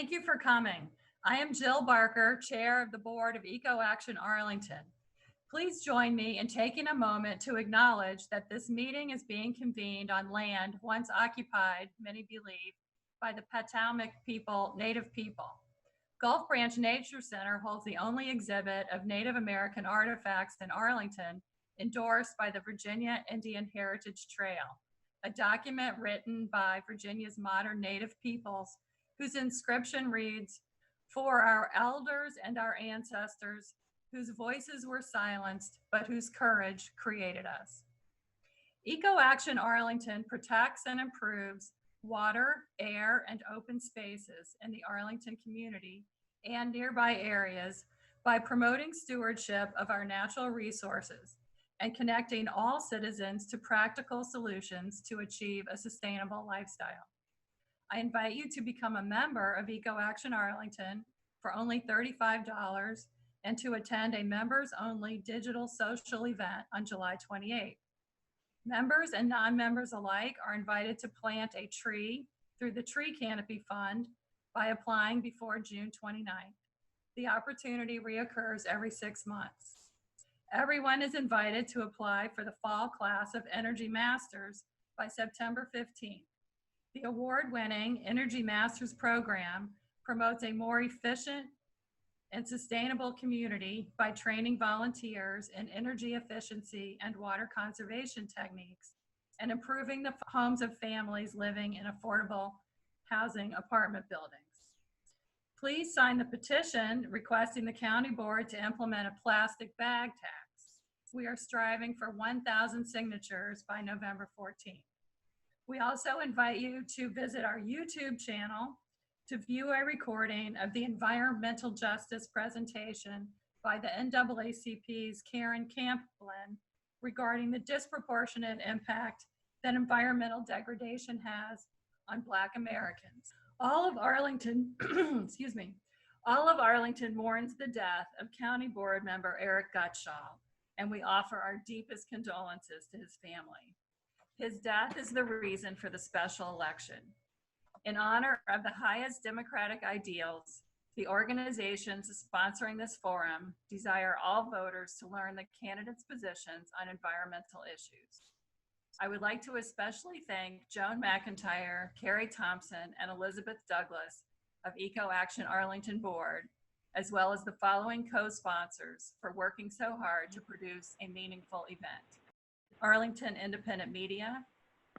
Thank you for coming. I am Jill Barker, Chair of the Board of EcoAction Arlington. Please join me in taking a moment to acknowledge that this meeting is being convened on land once occupied, many believe, by the Potomac people, Native people. Gulf Branch Nature Center holds the only exhibit of Native American artifacts in Arlington, endorsed by the Virginia Indian Heritage Trail, a document written by Virginia's modern Native peoples, whose inscription reads, "For our elders and our ancestors, whose voices were silenced, but whose courage created us." EcoAction Arlington protects and improves water, air, and open spaces in the Arlington community and nearby areas by promoting stewardship of our natural resources and connecting all citizens to practical solutions to achieve a sustainable lifestyle. I invite you to become a member of EcoAction Arlington for only $35 and to attend a members-only digital social event on July 28th. Members and non-members alike are invited to plant a tree through the Tree Canopy Fund by applying before June 29th. The opportunity reoccurs every 6 months. Everyone is invited to apply for the fall class of Energy Masters by September 15th. The award-winning Energy Masters program promotes a more efficient and sustainable community by training volunteers in energy efficiency and water conservation techniques and improving the homes of families living in affordable housing apartment buildings. Please sign the petition requesting the county board to implement a plastic bag tax. We are striving for 1,000 signatures by November 14th. We also invite you to visit our YouTube channel to view a recording of the environmental justice presentation by the NAACP's Karen Camplin regarding the disproportionate impact that environmental degradation has on Black Americans. All of Arlington, all of Arlington mourns the death of County Board member Eric Gutschall, and we offer our deepest condolences to his family. His death is the reason for the special election. In honor of the highest democratic ideals, the organizations sponsoring this forum desire all voters to learn the candidates' positions on environmental issues. I would like to especially thank Joan McIntyre, Carrie Thompson, and Elizabeth Douglas of EcoAction Arlington Board, as well as the following co-sponsors for working so hard to produce a meaningful event: Arlington Independent Media,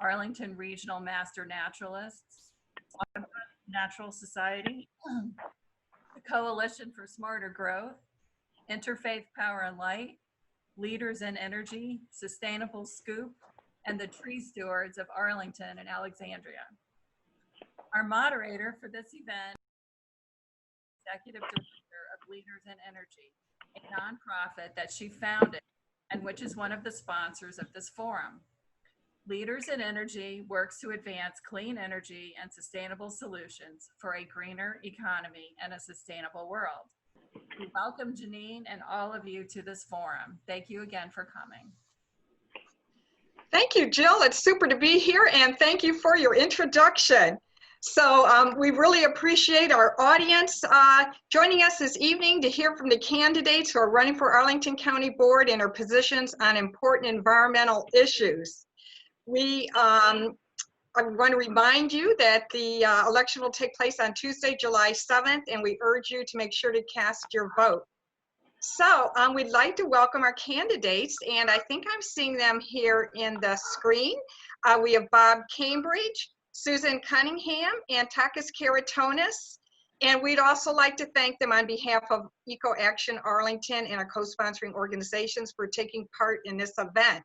Arlington Regional Master Naturalists, Audubon Naturalist Society, the Coalition for Smarter Growth, Interfaith Power Light, Leaders in Energy, SustainableScoop, and the Tree Stewards of Arlington and Alexandria. Our moderator for this event is Executive Director of Leaders in Energy, a nonprofit that she founded and which is one of the sponsors of this forum. Leaders in Energy works to advance clean energy and sustainable solutions for a greener economy and a sustainable world. We welcome Janine and all of you to this forum. Thank you again for coming. Thank you, Jill. It's super to be here, and thank you for your introduction. So we really appreciate our audience joining us this evening to hear from the candidates who are running for Arlington County Board and their positions on important environmental issues. I want to remind you that the election will take place on Tuesday, July 7th, and we urge you to make sure to cast your vote. So we'd like to welcome our candidates, and I think I'm seeing them here in the screen. We have Bob Cambridge, Susan Cunningham, and Takis Karantonis. And we'd also like to thank them on behalf of EcoAction Arlington and our co-sponsoring organizations for taking part in this event.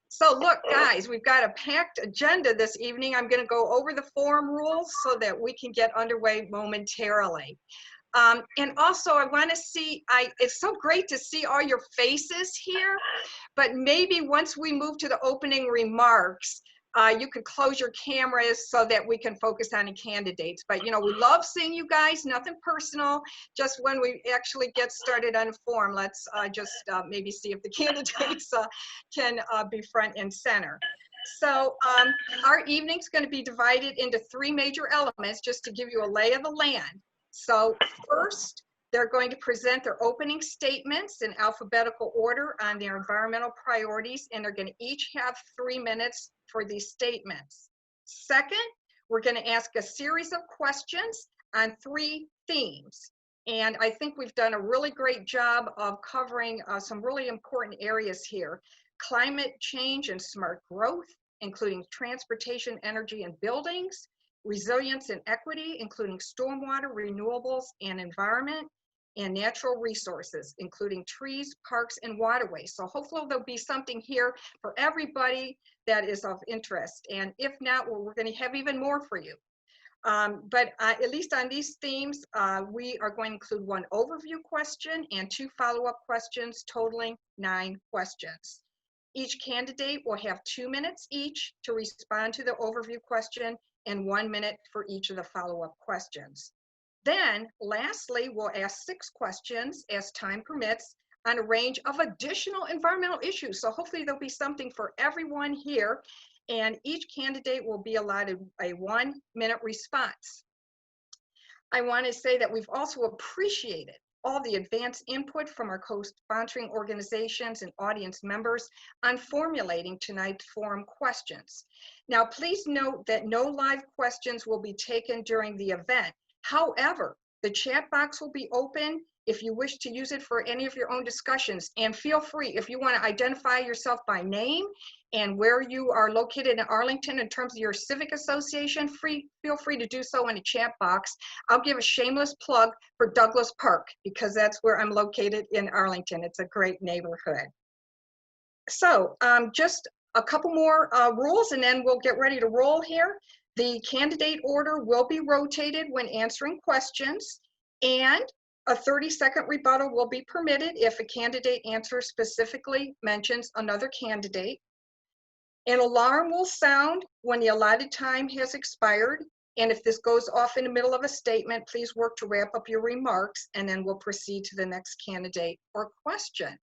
So look, guys, we've got a packed agenda this evening. I'm going to go over the forum rules so that we can get underway momentarily. And also I want to see, it's so great to see all your faces here, but maybe once we move to the opening remarks, you could close your cameras so that we can focus on the candidates. But you know, we love seeing you guys, nothing personal. Just when we actually get started on the forum, let's just maybe see if the candidates can be front and center. So our evening's going to be divided into 3 major elements just to give you a lay of the land. So first, they're going to present their opening statements in alphabetical order on their environmental priorities, and they're going to each have 3 minutes for these statements. Second, we're going to ask a series of questions on 3 themes. And I think we've done a really great job of covering some really important areas here. Climate change and smart growth, including transportation, energy, and buildings. Resilience and equity, including stormwater, renewables, and environment. And natural resources, including trees, parks, and waterways. So hopefully there'll be something here for everybody that is of interest. And if not, well, we're going to have even more for you. But at least on these themes, we are going to include 1 overview question and 2 follow-up questions, totaling 9 questions. Each candidate will have 2 minutes each to respond to the overview question and 1 minute for each of the follow-up questions. Then, lastly, we'll ask 6 questions as time permits on a range of additional environmental issues. So hopefully there'll be something for everyone here, and each candidate will be allotted a 1-minute response. I want to say that we've also appreciated all the advanced input from our co-sponsoring organizations and audience members on formulating tonight's forum questions. Now, please note that no live questions will be taken during the event. However, the chat box will be open if you wish to use it for any of your own discussions. And feel free, if you want to identify yourself by name and where you are located in Arlington in terms of your civic association, feel free to do so in the chat box. I'll give a shameless plug for Douglas Park because that's where I'm located in Arlington. It's a great neighborhood. So just a couple more rules and then we'll get ready to roll here. The candidate order will be rotated when answering questions, and a 30-second rebuttal will be permitted if a candidate answer specifically mentions another candidate. An alarm will sound when the allotted time has expired, and if this goes off in the middle of a statement, please work to wrap up your remarks, and then we'll proceed to the next candidate or question.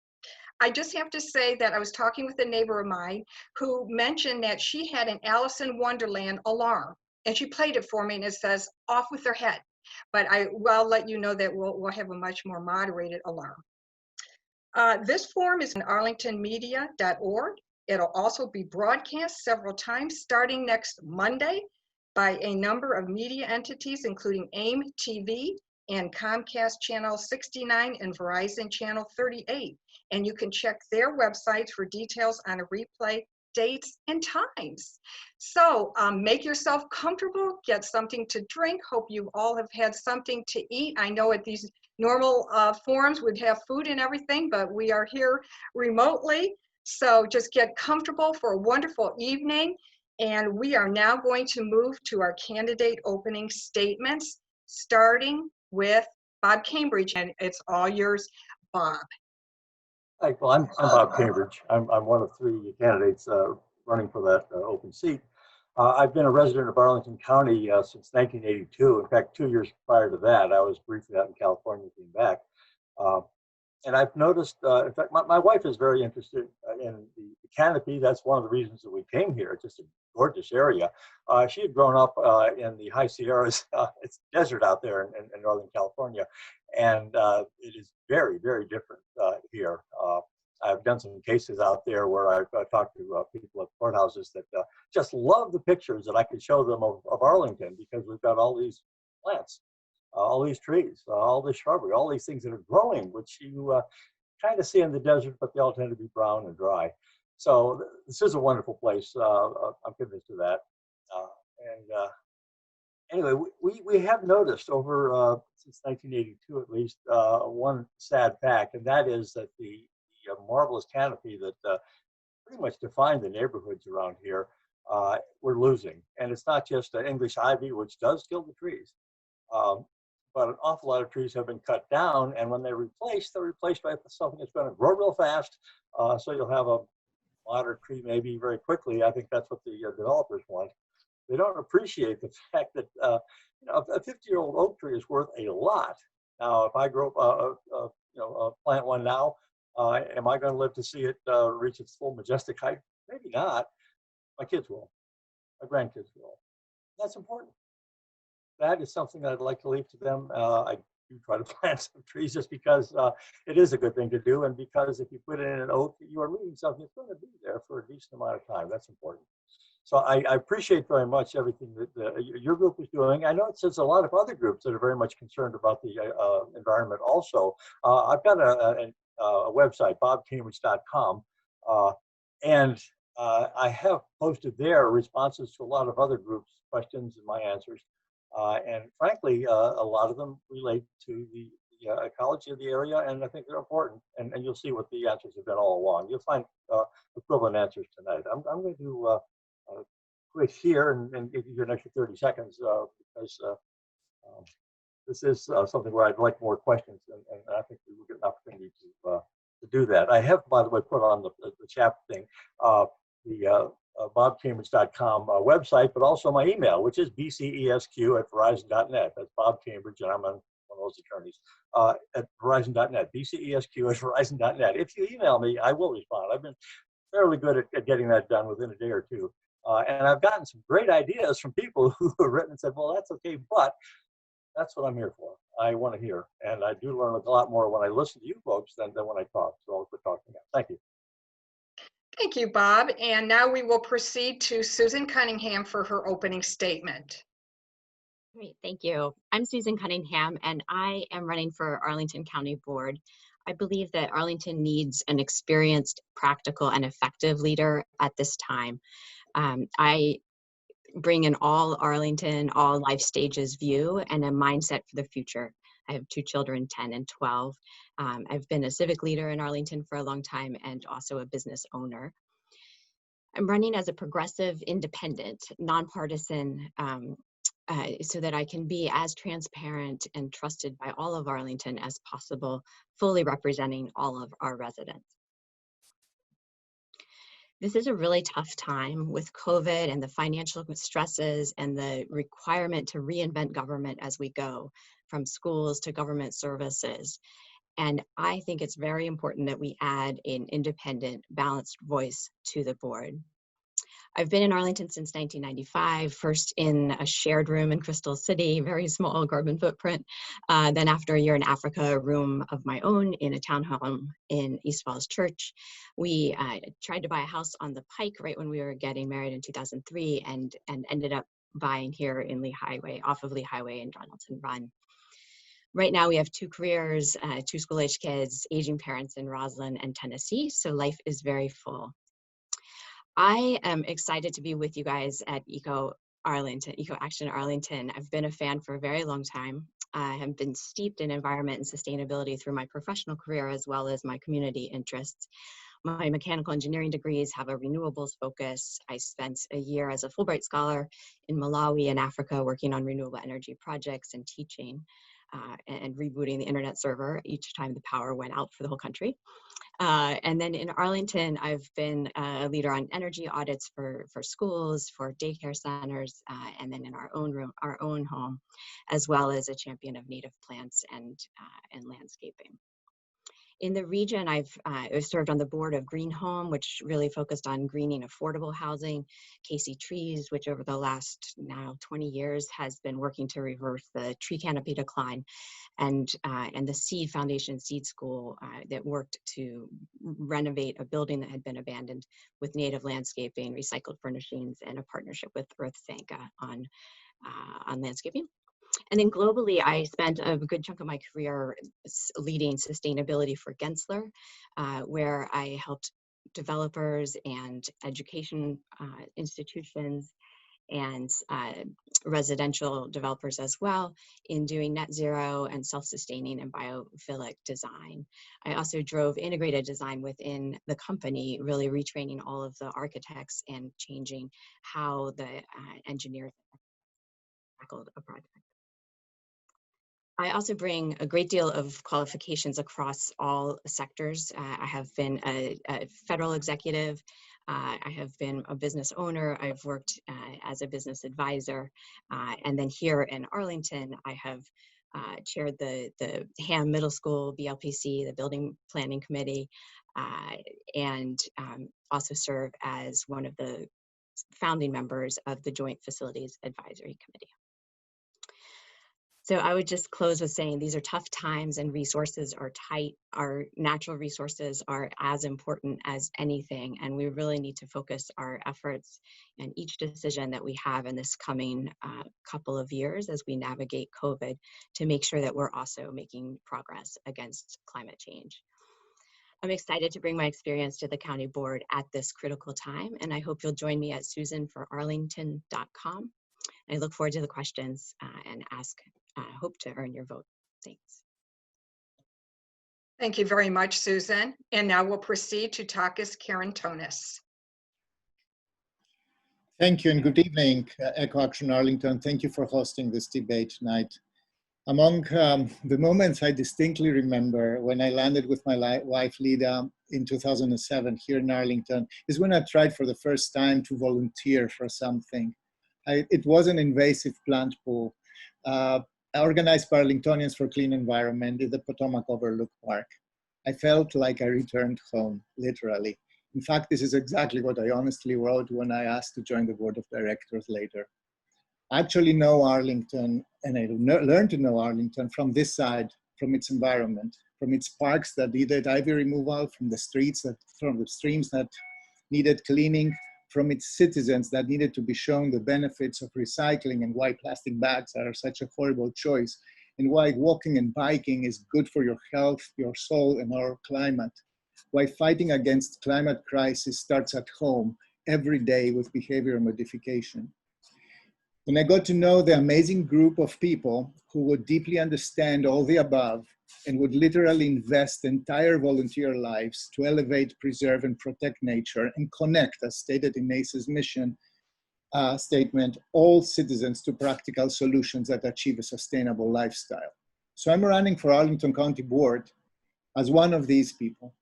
I just have to say that I was talking with a neighbor of mine who mentioned that she had an Alice in Wonderland alarm, and she played it for me, and it says, "Off with their head." But I'll let you know that we'll have a much more moderated alarm. This forum is on arlingtonmedia.org. It'll also be broadcast several times starting next Monday by a number of media entities, including AIM TV and Comcast Channel 69 and Verizon Channel 38. And you can check their websites for details on a replay, dates, and times. So make yourself comfortable, get something to drink. Hope you all have had something to eat. I know at these normal forums we'd have food and everything, but we are here remotely. So just get comfortable for a wonderful evening. And we are now going to move to our candidate opening statements, starting with Bob Cambridge, and it's all yours, Bob. Hi, well, I'm Bob Cambridge. I'm one of 3 candidates running for that open seat. I've been a resident of Arlington County since 1982. In fact, 2 years prior to that, I was briefly out in California, came back. And I've noticed, in fact, my wife is very interested in the canopy. That's one of the reasons that we came here. It's just a gorgeous area. She had grown up in the high Sierras. It's desert out there in Northern California. And it is very, very different here. I've done some cases out there where I've talked to people at courthouses that just love the pictures that I could show them of Arlington, because we've got all these plants, all these trees, all this shrubbery, all these things that are growing, which you kind of see in the desert, but they all tend to be brown and dry. So this is a wonderful place. I'm convinced of that. Anyway, we have noticed over since 1982 at least one sad fact, and that is that the marvelous canopy that pretty much defined the neighborhoods around here, we're losing. And it's not just English ivy, which does kill the trees, but an awful lot of trees have been cut down, and when they're replaced by something that's going to grow real fast, so you'll have a moderate tree maybe very quickly. I think that's what the developers want. They don't appreciate the fact that a 50-year-old oak tree is worth a lot. Now, if I grow up, plant one now, am I going to live to see it reach its full majestic height? Maybe not. My kids will. My grandkids will. That's important. that is something that I'd like to leave to them. I do try to plant some trees just because it is a good thing to do, and because if you put in an oak, you are leaving something that's going to be there for a decent amount of time. That's important. So I appreciate very much everything that your group is doing. I know there's a lot of other groups that are very much concerned about the environment also. I've got a website, bobcambridge.com, and I have posted there responses to a lot of other groups' questions and my answers. And frankly, a lot of them relate to the ecology of the area, and I think they're important. And you'll see what the answers have been all along. You'll find equivalent answers tonight. I'm going to quit here and give you an extra 30 seconds because this is something where I'd like more questions, and I think we will get an opportunity to do that. I have, by the way, put on the chat thing, the bobcambridge.com website, but also my email, which is bcesq@verizon.net. That's Bob Cambridge, and I'm one of those attorneys at verizon.net, bcesq@verizon.net. If you email me, I will respond. I've been fairly good at getting that done within a day or two. And I've gotten some great ideas from people who have written and said, well, that's okay, but that's what I'm here for. I want to hear. And I do learn a lot more when I listen to you folks than when I talk. So I'll quit talking now. Thank you. Thank you, Bob. And now we will proceed to Susan Cunningham for her opening statement. Great, thank you. I'm Susan Cunningham, and I am running for Arlington County Board. I believe that Arlington needs an experienced, practical, and effective leader at this time. I bring an all Arlington, all life stages view and a mindset for the future. I have 2 children, 10 and 12. I've been a civic leader in Arlington for a long time and also a business owner. I'm running as a progressive, independent, nonpartisan, so that I can be as transparent and trusted by all of Arlington as possible, fully representing all of our residents. This is a really tough time with COVID and the financial stresses and the requirement to reinvent government as we go, from schools to government services. And I think it's very important that we add an independent, balanced voice to the board. I've been in Arlington since 1995, first in a shared room in Crystal City, very small carbon footprint. Then after a year in Africa, a room of my own in a townhome in East Falls Church. We tried to buy a house on the Pike right when we were getting married in 2003 and ended up buying here in Lee Highway, off of Lee Highway in Donaldson Run. Right now we have 2 careers, 2 school-age kids, aging parents in Roslyn and Tennessee, so life is very full. I am excited to be with you guys at EcoAction Arlington. I've been a fan for a very long time. I have been steeped in environment and sustainability through my professional career as well as my community interests. My mechanical engineering degrees have a renewables focus. I spent a year as a Fulbright scholar in Malawi and Africa working on renewable energy projects and teaching and rebooting the internet server each time the power went out for the whole country. And then in Arlington, I've been a leader on energy audits for schools, for daycare centers, and then in our own home, as well as a champion of native plants and landscaping. In the region, I've served on the board of Green Home, which really focused on greening affordable housing, Casey Trees, which over the last now 20 years has been working to reverse the tree canopy decline, and the Seed Foundation Seed School that worked to renovate a building that had been abandoned with native landscaping, recycled furnishings, and a partnership with Earth Sanka on landscaping. And then globally, I spent a good chunk of my career leading sustainability for Gensler, where I helped developers and education institutions and residential developers as well in doing net zero and self-sustaining and biophilic design. I also drove integrated design within the company, really retraining all of the architects and changing how the engineers tackled a project. I also bring a great deal of qualifications across all sectors. I have been a federal executive. I have been a business owner. I've worked as a business advisor. And then here in Arlington, I have chaired the Ham Middle School, BLPC, the Building Planning Committee, and also serve as one of the founding members of the Joint Facilities Advisory Committee. So I would just close with saying these are tough times and resources are tight. Our natural resources are as important as anything, and we really need to focus our efforts and each decision that we have in this coming couple of years as we navigate COVID to make sure that we're also making progress against climate change. I'm excited to bring my experience to the county board at this critical time, and I hope you'll join me at susanforarlington.com. I look forward to the questions and hope to earn your vote. Thanks. Thank you very much, Susan. And now we'll proceed to Takis Karantonis. Thank you and good evening, EcoAction Arlington. Thank you for hosting this debate tonight. Among the moments I distinctly remember when I landed with my wife, Lida, in 2007 here in Arlington, is when I tried for the first time to volunteer for something. It was an invasive plant pool organized by Arlingtonians for Clean Environment in the Potomac Overlook Park. I felt like I returned home, literally. In fact, this is exactly what I honestly wrote when I asked to join the board of directors later. I actually know Arlington, and I learned to know Arlington from this side, from its environment, from its parks that needed ivy removal, from the streams that needed cleaning, from its citizens that needed to be shown the benefits of recycling and why plastic bags are such a horrible choice, and why walking and biking is good for your health, your soul, and our climate. Why fighting against climate crisis starts at home every day with behavior modification. When I got to know the amazing group of people who would deeply understand all the above and would literally invest entire volunteer lives to elevate, preserve, and protect nature and connect, as stated in NACE's mission statement, all citizens to practical solutions that achieve a sustainable lifestyle. So I'm running for Arlington County Board as one of these people,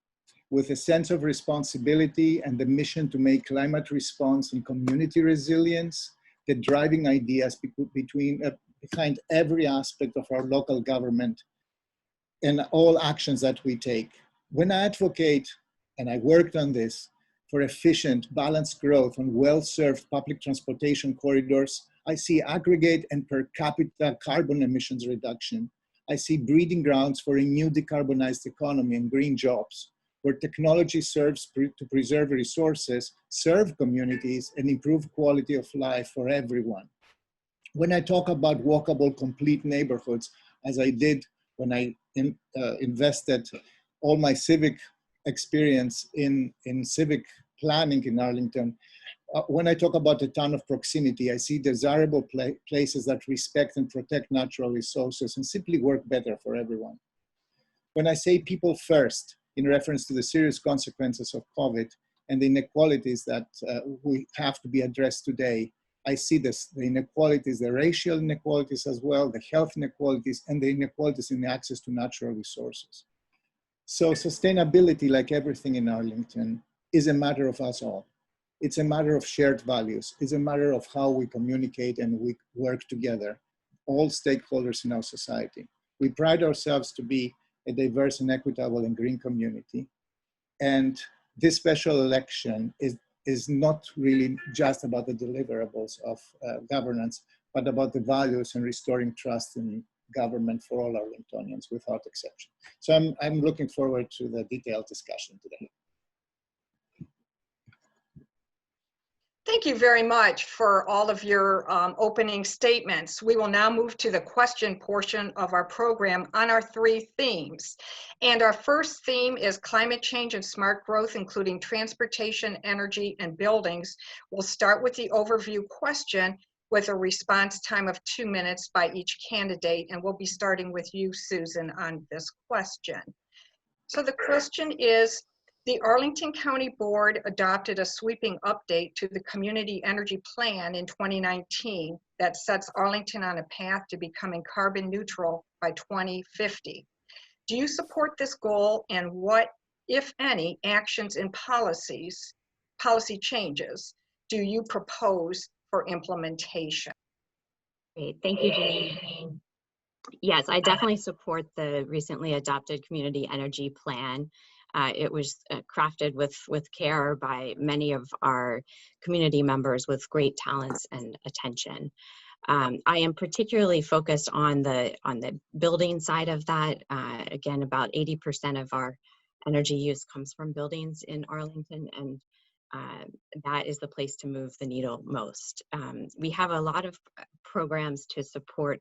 with a sense of responsibility and the mission to make climate response and community resilience the driving ideas behind every aspect of our local government and all actions that we take. When I advocate, and I worked on this, for efficient, balanced growth on well-served public transportation corridors, I see aggregate and per capita carbon emissions reduction. I see breeding grounds for a new decarbonized economy and green jobs, where technology serves to preserve resources, serve communities, and improve quality of life for everyone. When I talk about walkable, complete neighborhoods, as I did when I invested all my civic experience in civic planning in Arlington, when I talk about a town of proximity, I see desirable places that respect and protect natural resources and simply work better for everyone. When I say people first, in reference to the serious consequences of COVID and the inequalities that we have to be addressed today, I see this, the inequalities, the racial inequalities as well, the health inequalities, and the inequalities in the access to natural resources. So sustainability, like everything in Arlington, is a matter of us all. It's a matter of shared values. It's a matter of how we communicate and we work together, all stakeholders in our society. We pride ourselves to be a diverse and equitable and green community. And this special election is not really just about the deliverables of governance, but about the values and restoring trust in government for all Arlingtonians without exception. So I'm looking forward to the detailed discussion today. Thank you very much for all of your opening statements. We will now move to the question portion of our program on our three themes. And our first theme is climate change and smart growth, including transportation, energy, and buildings. We'll start with the overview question with a response time of 2 minutes by each candidate. And we'll be starting with you, Susan, on this question. So the question is, the Arlington County Board adopted a sweeping update to the Community Energy Plan in 2019 that sets Arlington on a path to becoming carbon neutral by 2050. Do you support this goal, and what, if any, actions and policy changes do you propose for implementation? Great, thank you, Janine. Yes, I definitely support the recently adopted Community Energy Plan. It was crafted with care by many of our community members with great talents and attention. I am particularly focused on the building side of that. Again, about 80% of our energy use comes from buildings in Arlington, and that is the place to move the needle most. We have a lot of programs to support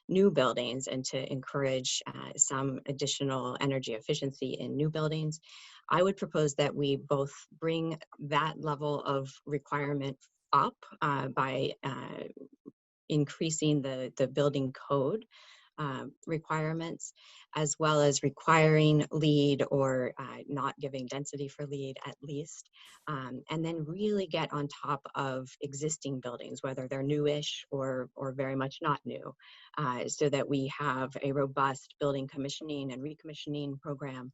new buildings and to encourage some additional energy efficiency in new buildings. I would propose that we both bring that level of requirement up by increasing the building code requirements, as well as requiring LEED or not giving density for LEED at least, and then really get on top of existing buildings, whether they're newish or very much not new, so that we have a robust building commissioning and recommissioning program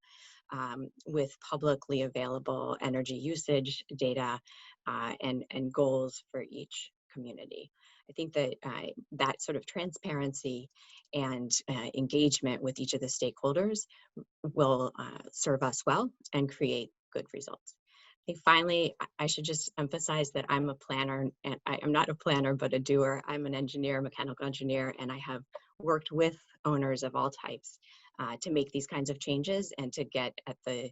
with publicly available energy usage data and goals for each community. I think that that sort of transparency and engagement with each of the stakeholders will serve us well and create good results. I think finally, I should just emphasize that I'm a planner, and I'm not a planner, but a doer. I'm an engineer, mechanical engineer, and I have worked with owners of all types to make these kinds of changes and to get at the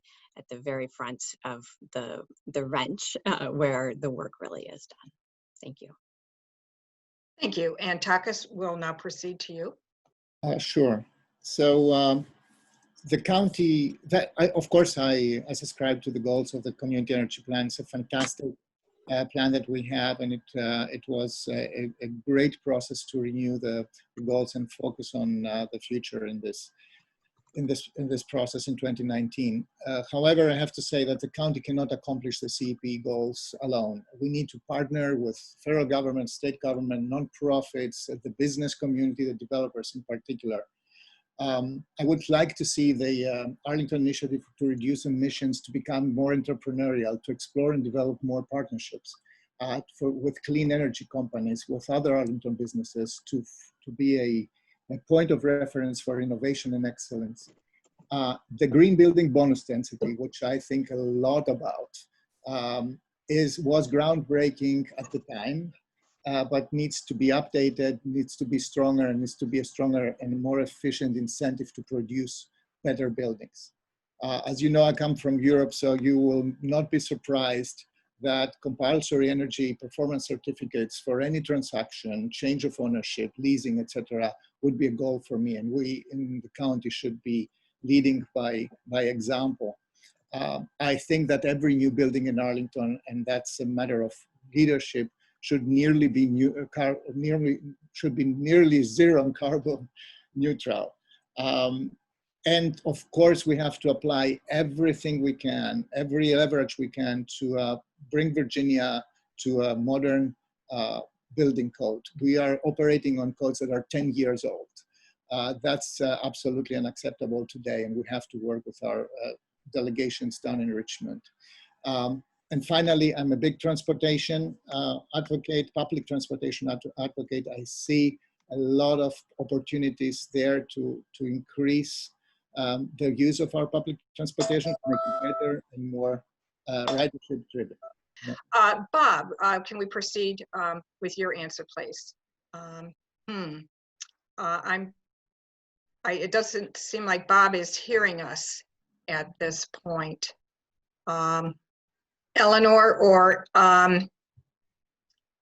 very front of the wrench where the work really is done. Thank you. Thank you. And Takis will now proceed to you. Sure. So the county, of course, I subscribe to the goals of the community energy plan. It's a fantastic plan that we have, and it was a great process to renew the goals and focus on the future in this process in 2019. However, I have to say that the county cannot accomplish the CEP goals alone. We need to partner with federal government, state government, nonprofits, the business community, the developers in particular. I would like to see the Arlington initiative to reduce emissions to become more entrepreneurial, to explore and develop more partnerships with clean energy companies, with other Arlington businesses, to be a point of reference for innovation and excellence. The green building bonus density, which I think a lot about, was groundbreaking at the time, but needs to be updated, needs to be stronger, and needs to be a stronger and more efficient incentive to produce better buildings. As you know, I come from Europe, so you will not be surprised that compulsory energy performance certificates for any transaction, change of ownership, leasing, etc., would be a goal for me, and we in the county should be leading by example. I think that every new building in Arlington, and that's a matter of leadership, should nearly be nearly zero carbon neutral. And of course, we have to apply everything we can, every leverage we can to bring Virginia to a modern building code. We are operating on codes that are 10 years old. That's absolutely unacceptable today, and we have to work with our delegations down in Richmond. And finally, I'm a big transportation advocate, public transportation advocate. I see a lot of opportunities there to increase the use of our public transportation, to make it better and more ridership driven. Yeah. Bob, can we proceed with your answer, please? It doesn't seem like Bob is hearing us at this point. Eleanor or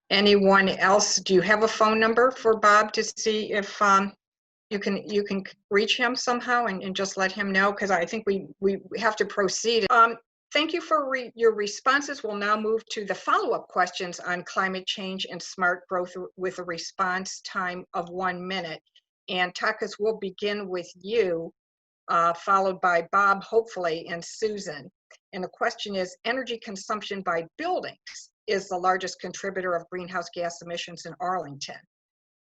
anyone else, do you have a phone number for Bob to see if you can reach him somehow and just let him know? Because I think we have to proceed. Thank you for your responses. We'll now move to the follow-up questions on climate change and smart growth with a response time of 1 minute. And Takis, we'll begin with you, followed by Bob, hopefully, and Susan. And the question is, energy consumption by buildings is the largest contributor of greenhouse gas emissions in Arlington.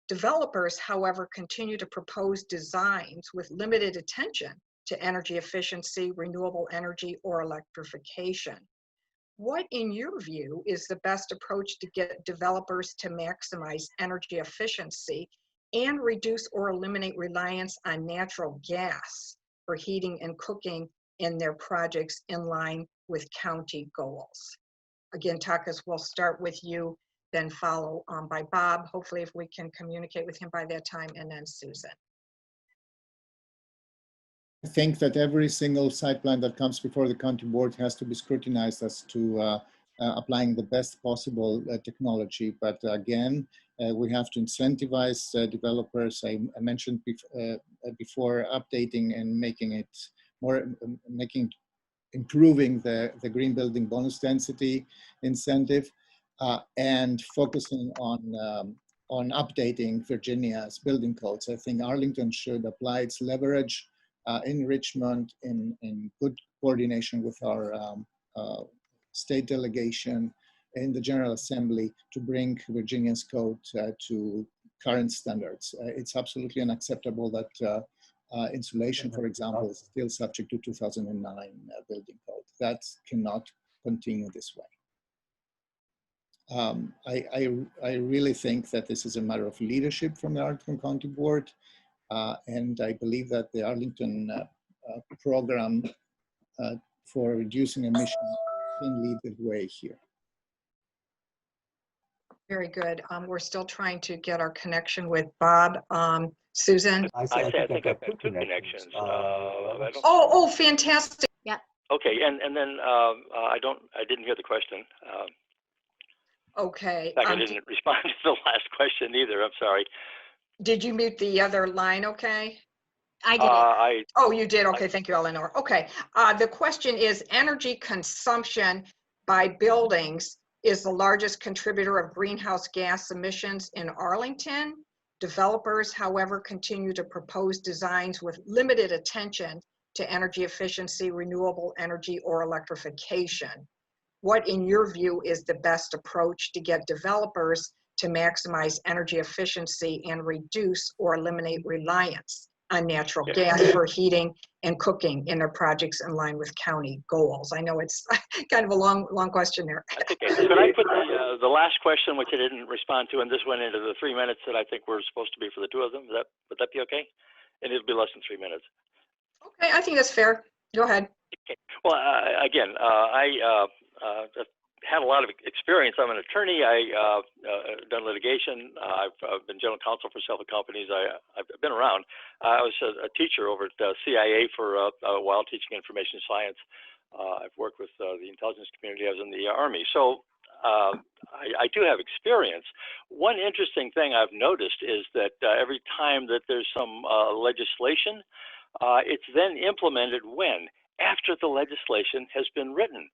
Developers, however, continue to propose designs with limited attention to energy efficiency, renewable energy, or electrification. What, in your view, is the best approach to get developers to maximize energy efficiency and reduce or eliminate reliance on natural gas for heating and cooking in their projects in line with county goals? Again, Takis, we'll start with you. then follow by Bob. Hopefully, if we can communicate with him by that time, and then Susan. I think that every single site plan that comes before the county board has to be scrutinized as to applying the best possible technology. But again, we have to incentivize developers. I mentioned before updating and making it more, improving the green building bonus density incentive, and focusing on updating Virginia's building codes. I think Arlington should apply its leverage in Richmond in good coordination with our state delegation in the General Assembly to bring Virginia's code to current standards. It's absolutely unacceptable that insulation, for example, is still subject to 2009 building code. That cannot continue this way. I really think that this is a matter of leadership from the Arlington County Board, and I believe that the Arlington program for reducing emissions can lead the way here. Very good. We're still trying to get our connection with Bob. Susan? I think I've got two connections. Oh, fantastic. Yeah. Okay, and then I didn't hear the question. Okay. In fact, I didn't respond to the last question either. I'm sorry. Did you mute the other line? Okay. I did. Oh, you did. Okay, thank you, Eleanor. Okay. The question is, energy consumption by buildings is the largest contributor of greenhouse gas emissions in Arlington. Developers, however, continue to propose designs with limited attention to energy efficiency, renewable energy, or electrification. What, in your view, is the best approach to get developers to maximize energy efficiency and reduce or eliminate reliance on natural gas for heating and cooking in their projects in line with county goals? I know it's kind of a long question there. That's okay. Could I put the last question, which I didn't respond to, and this went into the 3 minutes that I think were supposed to be for the two of them? Would that be okay? And it'll be less than 3 minutes. Okay, I think that's fair. Go ahead. Okay. Well, again, I had a lot of experience. I'm an attorney. I've done litigation. I've been general counsel for several companies. I've been around. I was a teacher over at CIA for a while, teaching information science. I've worked with the intelligence community. I was in the Army. So I do have experience. One interesting thing I've noticed is that every time that there's some legislation, it's then implemented when? After the legislation has been written.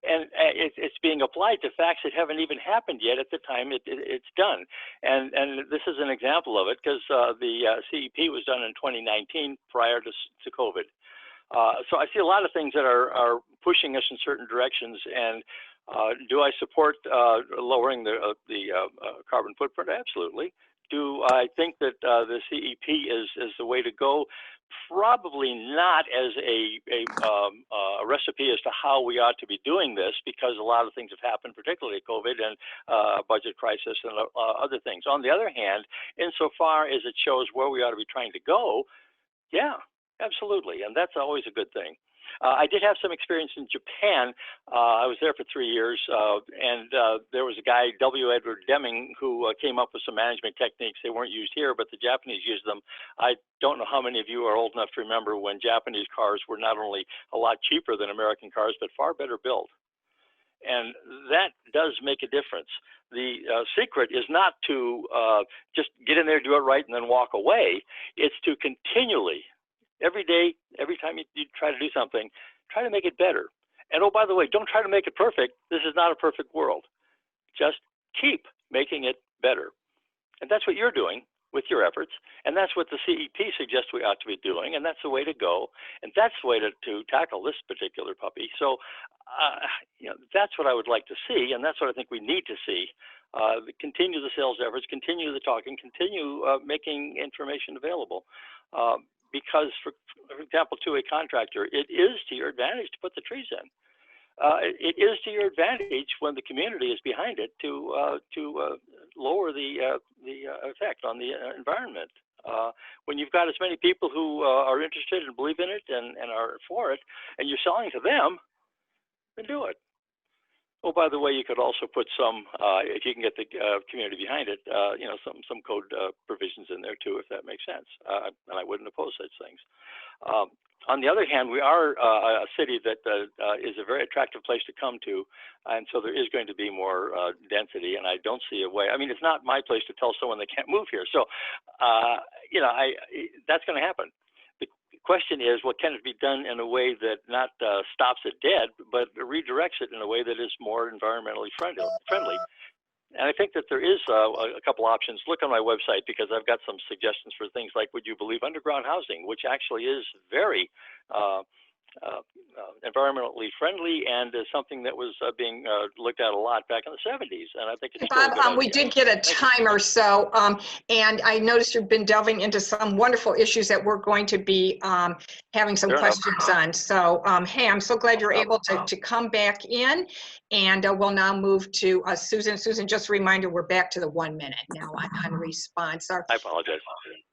And it's being applied to facts that haven't even happened yet at the time it's done. And this is an example of it, because the CEP was done in 2019 prior to COVID. So I see a lot of things that are pushing us in certain directions. And do I support lowering the carbon footprint? Absolutely. Do I think that the CEP is the way to go? Probably not as a recipe as to how we ought to be doing this, because a lot of things have happened, particularly COVID and budget crisis and other things. On the other hand, insofar as it shows where we ought to be trying to go, yeah, absolutely, and that's always a good thing. I did have some experience in Japan. I was there for 3 years, and there was a guy, W. Edward Deming, who came up with some management techniques. They weren't used here, but the Japanese used them. I don't know how many of you are old enough to remember when Japanese cars were not only a lot cheaper than American cars, but far better built. And that does make a difference. The secret is not to just get in there, do it right, and then walk away. It's to continually, every day, every time you try to do something, try to make it better. And oh, by the way, don't try to make it perfect. This is not a perfect world. Just keep making it better. And that's what you're doing with your efforts. And that's what the CEP suggests we ought to be doing. And that's the way to go. And that's the way to tackle this particular puppy. So, that's what I would like to see. And that's what I think we need to see. Continue the sales efforts, continue the talking, continue making information available. Because, for example, to a contractor, it is to your advantage to put the trees in. It is to your advantage when the community is behind it to lower the effect on the environment. When you've got as many people who are interested and believe in it and are for it, and you're selling to them, then do it. Oh, by the way, you could also put some, if you can get the community behind it, some code provisions in there too, if that makes sense. And I wouldn't oppose such things. On the other hand, we are a city that is a very attractive place to come to, and so there is going to be more density, and I don't see a way. I mean, it's not my place to tell someone they can't move here. So, that's going to happen. The question is, well, can it be done in a way that not stops it dead, but redirects it in a way that is more environmentally friendly? And I think that there is a couple options. Look on my website, because I've got some suggestions for things like, would you believe, underground housing, which actually is very environmentally friendly and is something that was being looked at a lot back in the 70s. And I think it's still a good Bob, we idea. did get a timer, so, and I noticed you've been delving into some wonderful issues that we're going to be having some questions on. So, hey, I'm so glad you're able to come back in, and we'll now move to Susan. Susan, just a reminder, we're back to the 1 minute now on response. I apologize.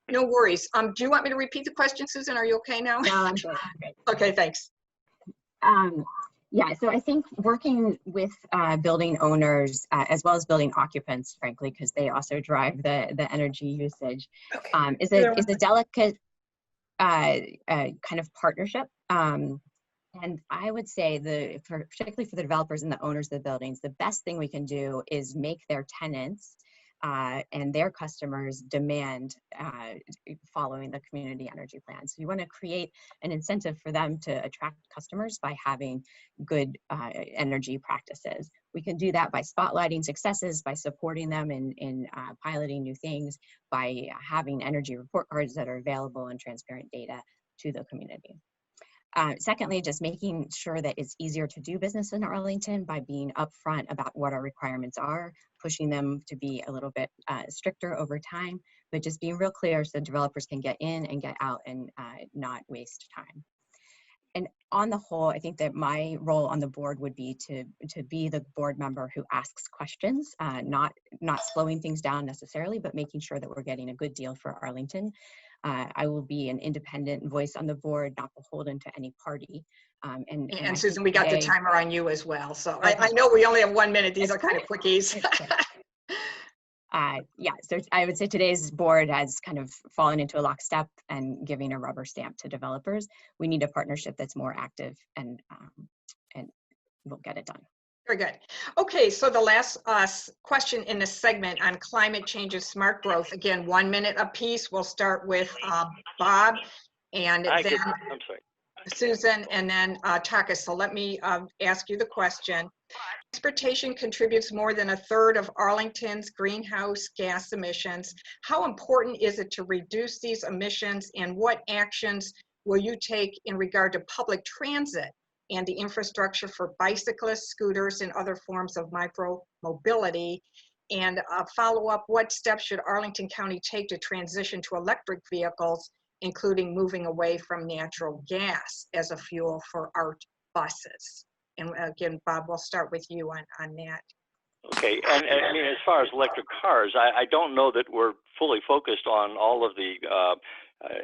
No worries. Do you want me to repeat the question, Susan? Are you okay now? No, I'm good. Okay, thanks. Yeah, so I think working with building owners as well as building occupants, frankly, because they also drive the energy usage, Okay. is a delicate kind of partnership. And I would say particularly for the developers and the owners of the buildings, the best thing we can do is make their tenants and their customers demand following the community energy plan. So you want to create an incentive for them to attract customers by having good energy practices. We can do that by spotlighting successes, by supporting them in piloting new things, by having energy report cards that are available and transparent data to the community. Secondly, just making sure that it's easier to do business in Arlington by being upfront about what our requirements are, pushing them to be a little bit stricter over time, but just being real clear so developers can get in and get out and not waste time. And on the whole, I think that my role on the board would be to be the board member who asks questions, not slowing things down necessarily, but making sure that we're getting a good deal for Arlington. I will be an independent voice on the board, not beholden to any party. And Susan, we got the timer on you as well. So I know we only have 1 minute. These are kind of quickies. Yeah, so I would say today's board has kind of fallen into a lockstep and giving a rubber stamp to developers. We need a partnership that's more active and we'll get it done. Very good. Okay, so the last question in this segment on climate change and smart growth. Again, 1 minute apiece. We'll start with Bob, and then I'm sorry. Susan, and then Takis. So let me ask you the question. Transportation contributes more than 1/3 of Arlington's greenhouse gas emissions. How important is it to reduce these emissions, and what actions will you take in regard to public transit and the infrastructure for bicyclists, scooters, and other forms of micro-mobility? And follow up, what steps should Arlington County take to transition to electric vehicles, including moving away from natural gas as a fuel for our buses? And again, Bob, we'll start with you on that. Okay, and I mean, as far as electric cars, I don't know that we're fully focused on all of the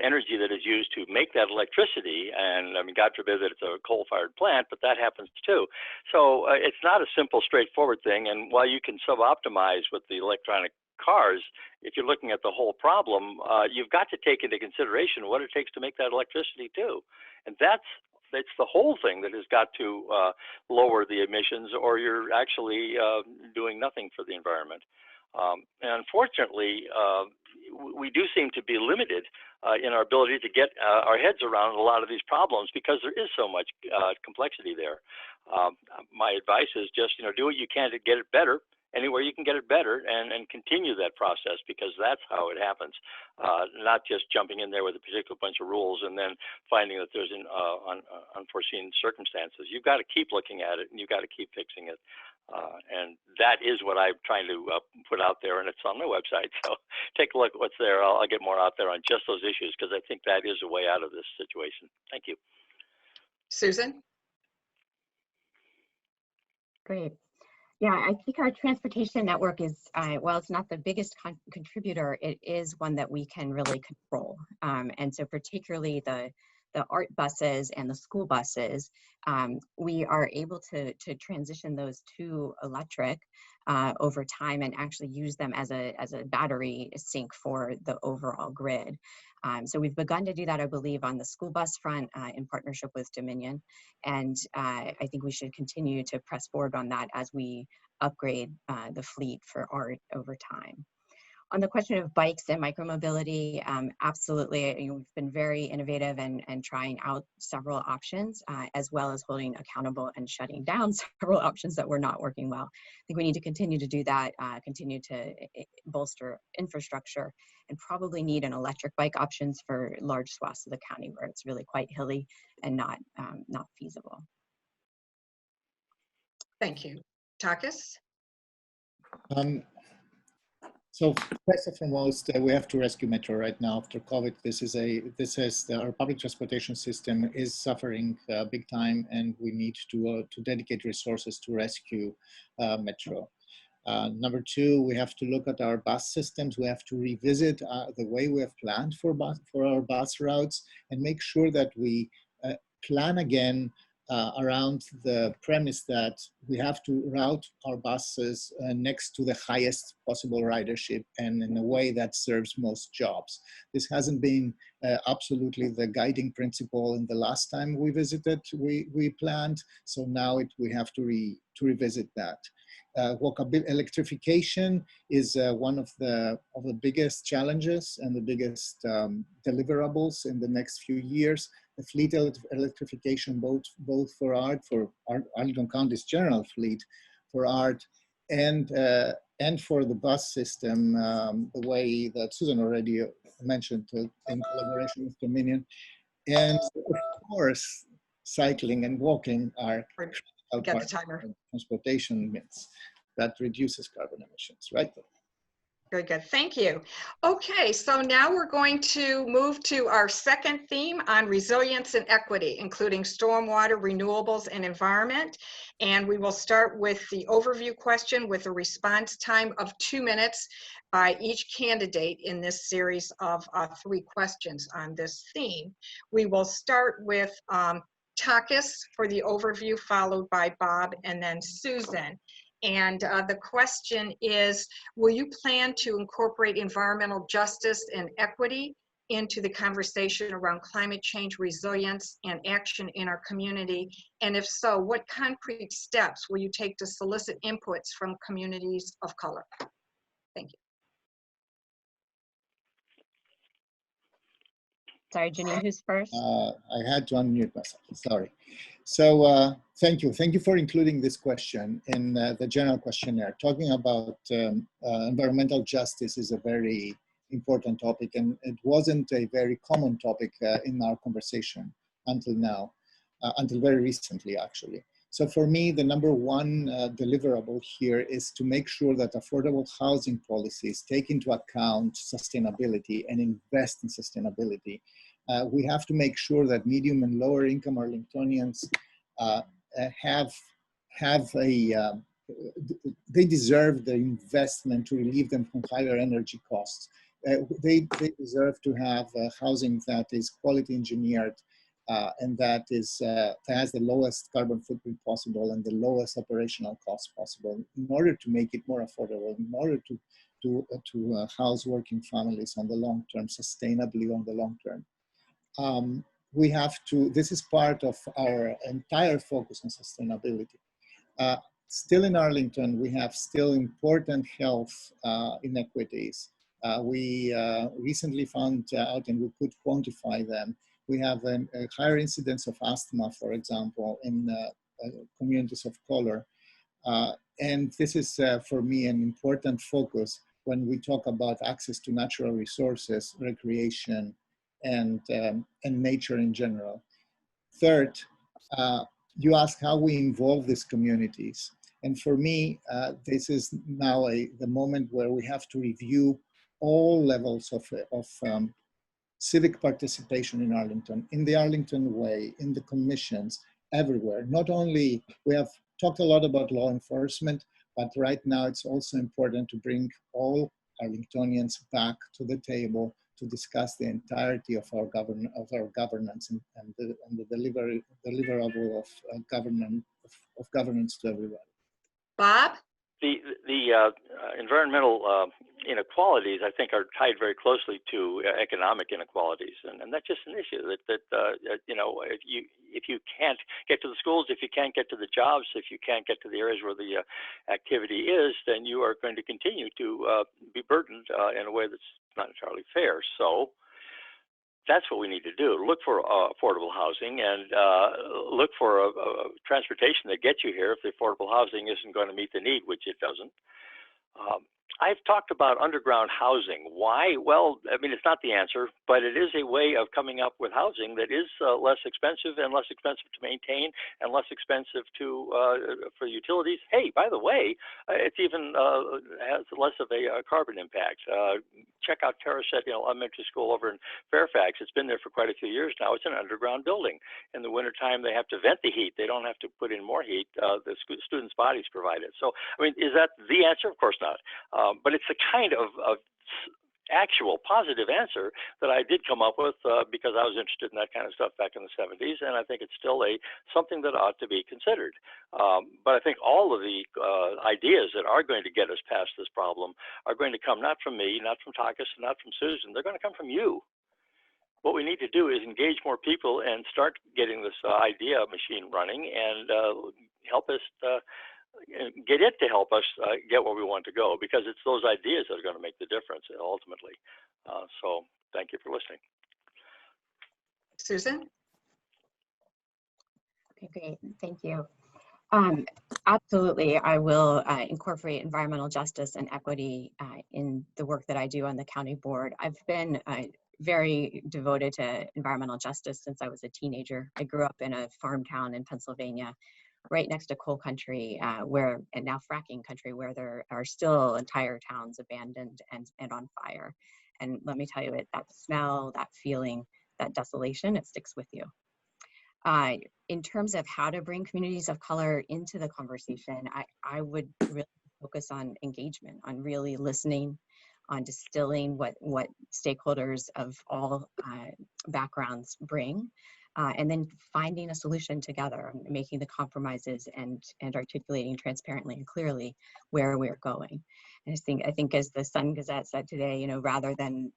energy that is used to make that electricity. And I mean, God forbid that it's a coal-fired plant, but that happens too. So it's not a simple, straightforward thing. And while you can sub-optimize with the electronic cars, if you're looking at the whole problem, you've got to take into consideration what it takes to make that electricity too. And it's the whole thing that has got to lower the emissions, or you're actually doing nothing for the environment. And unfortunately, we do seem to be limited in our ability to get our heads around a lot of these problems because there is so much complexity there. My advice is just, do what you can to get it better, anywhere you can get it better, and continue that process, because that's how it happens. Not just jumping in there with a particular bunch of rules and then finding that there's unforeseen circumstances. You've got to keep looking at it, and you've got to keep fixing it. And that is what I'm trying to put out there, and it's on my website. So take a look at what's there. I'll get more out there on just those issues, because I think that is a way out of this situation. Thank you. Susan? Great. Yeah, I think our transportation network is, while it's not the biggest contributor, it is one that we can really control. And so particularly the the art buses and the school buses, we are able to transition those to electric over time and actually use them as a battery sink for the overall grid. So we've begun to do that, I believe, on the school bus front in partnership with Dominion. And I think we should continue to press forward on that as we upgrade the fleet for art over time. On the question of bikes and micromobility, absolutely, we've been very innovative and trying out several options, as well as holding accountable and shutting down several options that were not working well. I think we need to continue to do that, continue to bolster infrastructure, and probably need an electric bike options for large swaths of the county where it's really quite hilly and not feasible. Thank you. Takis? So first and foremost, we have to rescue Metro right now after COVID. Our public transportation system is suffering big time, and we need to dedicate resources to rescue Metro. Number two, we have to look at our bus systems. We have to revisit the way we have planned for our bus routes and make sure that we plan again around the premise that we have to route our buses next to the highest possible ridership and in a way that serves most jobs. This hasn't been absolutely the guiding principle in the last time we visited, we planned. So now we have to revisit that. Electrification is one of the biggest challenges and the biggest deliverables in the next few years. The fleet electrification, both for Arlington County's general fleet, for art, and for the bus system, the way that Susan already mentioned, in collaboration with Dominion, and of course, cycling and walking are critical parts of transportation mix that reduces carbon emissions. Right. Very good, thank you. Okay, so now we're going to move to our second theme on resilience and equity, including stormwater, renewables, and environment. And we will start with the overview question with a response time of 2 minutes by each candidate in this series of 3 questions on this theme. We will start with Takis for the overview, followed by Bob and then Susan. And the question is, will you plan to incorporate environmental justice and equity into the conversation around climate change, resilience, and action in our community? And if so, what concrete steps will you take to solicit inputs from communities of color? Thank you. Sorry, Janine, who's first? I had to unmute myself, sorry. So thank you for including this question in the general questionnaire. Talking about environmental justice is a very important topic, and it wasn't a very common topic in our conversation until now, until very recently actually. So for me, the number one deliverable here is to make sure that affordable housing policies take into account sustainability and invest in sustainability. We have to make sure that medium and lower income Arlingtonians they deserve the investment to relieve them from higher energy costs. They deserve to have housing that is quality engineered and that has the lowest carbon footprint possible and the lowest operational cost possible in order to make it more affordable, in order to house working families on the long term, sustainably on the long term. We have to, this is part of our entire focus on sustainability. Still in Arlington, we have still important health inequities. We recently found out, and we could quantify them. We have a higher incidence of asthma, for example, in communities of color. And this is, for me, an important focus when we talk about access to natural resources, recreation, and nature in general. Third, you ask how we involve these communities. And for me, this is now the moment where we have to review all levels of civic participation in Arlington, in the Arlington Way, in the commissions, everywhere. Not only, we have talked a lot about law enforcement, but right now it's also important to bring all Arlingtonians back to the table to discuss the entirety of our governance and the deliverable of governance to everybody. Bob? The environmental inequalities, I think, are tied very closely to economic inequalities, and that's just an issue that you know, if you can't get to the schools, if you can't get to the jobs, if you can't get to the areas where the activity is, then you are going to continue to be burdened in a way that's not entirely fair. So that's what we need to do. Look for affordable housing and look for a transportation that gets you here if the affordable housing isn't going to meet the need, which it doesn't. I've talked about underground housing. Why? Well, I mean, it's not the answer, but it is a way of coming up with housing that is less expensive and less expensive to maintain and less expensive to for utilities. Hey, by the way, it's even has less of a carbon impact. Check out Watershed Elementary School over in Fairfax. It's been there for quite a few years now. It's an underground building. In the wintertime, they have to vent the heat. They don't have to put in more heat. The students' bodies provide it. So, I mean, is that the answer? Of course not. But it's the kind of actual positive answer that I did come up with because I was interested in that kind of stuff back in the 70s, and I think it's still something that ought to be considered. But I think all of the ideas that are going to get us past this problem are going to come not from me, not from Takis, not from Susan. They're going to come from you. What we need to do is engage more people and start getting this idea machine running and help us get it to help us get where we want to go, because it's those ideas that are going to make the difference ultimately. So thank you for listening. Susan? Okay, great. Thank you. Absolutely, I will incorporate environmental justice and equity in the work that I do on the county board. I've been very devoted to environmental justice since I was a teenager. I grew up in a farm town in Pennsylvania, right next to coal country, and now fracking country, where there are still entire towns abandoned and on fire. And let me tell you, that smell, that feeling, that desolation, it sticks with you. In terms of how to bring communities of color into the conversation, I would really focus on engagement, on really listening, on distilling what stakeholders of all backgrounds bring, and then finding a solution together, making the compromises and articulating transparently and clearly where we're going. And I think as the Sun Gazette said today, rather than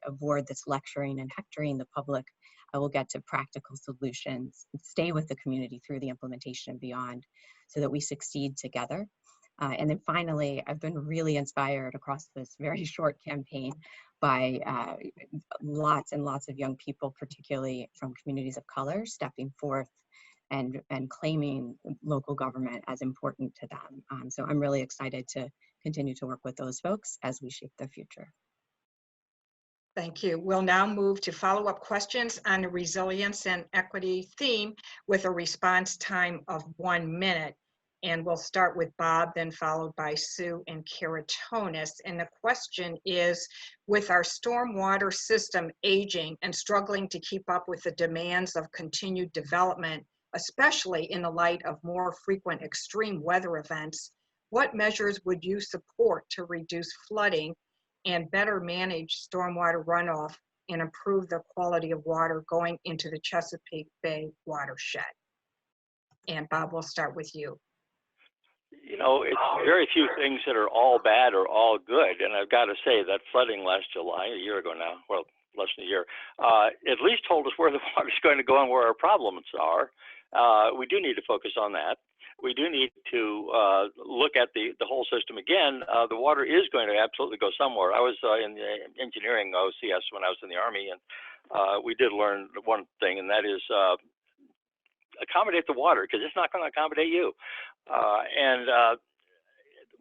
avoid this lecturing and hectoring the public, I will get to practical solutions, stay with the community through the implementation and beyond, so that we succeed together. And then finally, I've been really inspired across this very short campaign by lots and lots of young people, particularly from communities of color, stepping forth and claiming local government as important to them. So I'm really excited to continue to work with those folks as we shape their future. Thank you. We'll now move to follow-up questions on the resilience and equity theme with a response time of 1 minute. And we'll start with Bob, then followed by Sue and Karantonis. And the question is, with our stormwater system aging and struggling to keep up with the demands of continued development, especially in the light of more frequent extreme weather events, what measures would you support to reduce flooding and better manage stormwater runoff and improve the quality of water going into the Chesapeake Bay watershed? And Bob, we'll start with you. It's very few things that are all bad or all good. And I've got to say that flooding last July, a year ago now, well, less than a year, at least told us where the water's going to go and where our problems are. We do need to focus on that. We do need to look at the whole system again. The water is going to absolutely go somewhere. I was in the engineering OCS when I was in the Army, and we did learn one thing, and that is accommodate the water, because it's not going to accommodate you.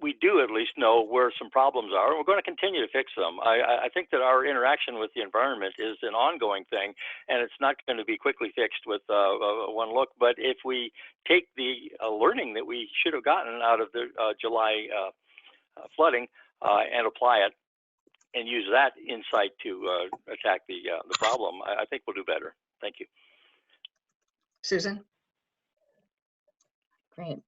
We do at least know where some problems are, and we're going to continue to fix them. I think that our interaction with the environment is an ongoing thing, and it's not going to be quickly fixed with one look. But if we take the learning that we should have gotten out of the July flooding and apply it and use that insight to attack the problem, I think we'll do better. Thank you. Susan? Great.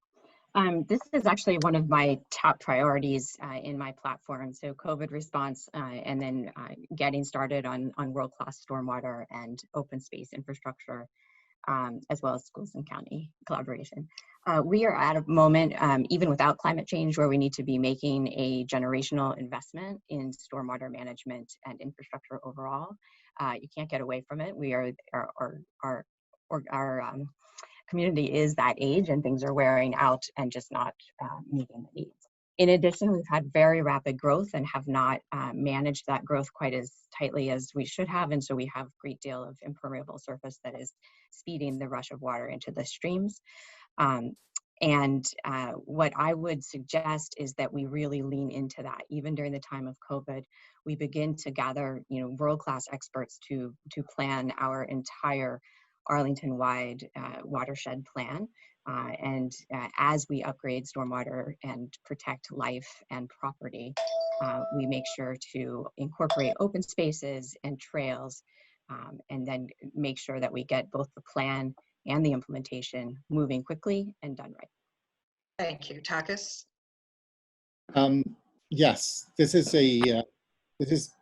This is actually one of my top priorities in my platform. So COVID response and then getting started on world-class stormwater and open space infrastructure, as well as schools and county collaboration. We are at a moment, even without climate change, where we need to be making a generational investment in stormwater management and infrastructure overall. You can't get away from it. We are, our community is that age, and things are wearing out and just not meeting the needs. In addition, we've had very rapid growth and have not managed that growth quite as tightly as we should have. And so we have a great deal of impermeable surface that is speeding the rush of water into the streams. What I would suggest is that we really lean into that. Even during the time of COVID, we begin to gather, world-class experts to plan our entire Arlington-wide watershed plan. As we upgrade stormwater and protect life and property, we make sure to incorporate open spaces and trails, and then make sure that we get both the plan and the implementation moving quickly and done right. Thank you. Takis? Yes, this is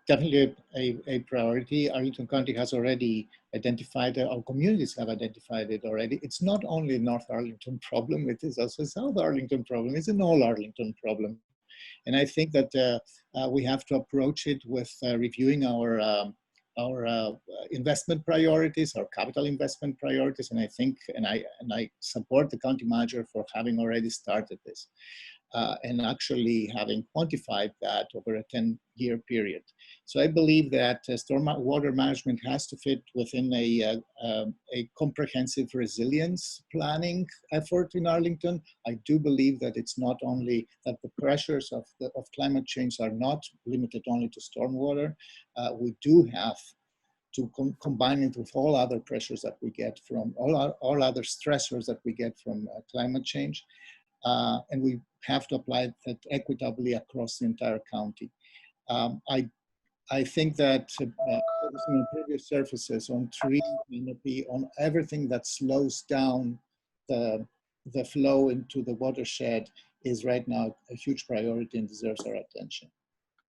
definitely a priority. Arlington County has already identified, our communities have identified it already. It's not only a North Arlington problem, it is also a South Arlington problem. It's an all Arlington problem. And I think that we have to approach it with reviewing our investment priorities, our capital investment priorities. And I think, and I support the county manager for having already started this. And actually having quantified that over a 10-year period. So I believe that stormwater management has to fit within a comprehensive resilience planning effort in Arlington. I do believe that it's not only that the pressures of climate change are not limited only to stormwater. We do have to combine it with all other pressures that we get from all other stressors that we get from climate change. And we have to apply that equitably across the entire county. I think that focusing on previous surfaces, on tree canopy, on everything that slows down the flow into the watershed is right now a huge priority and deserves our attention.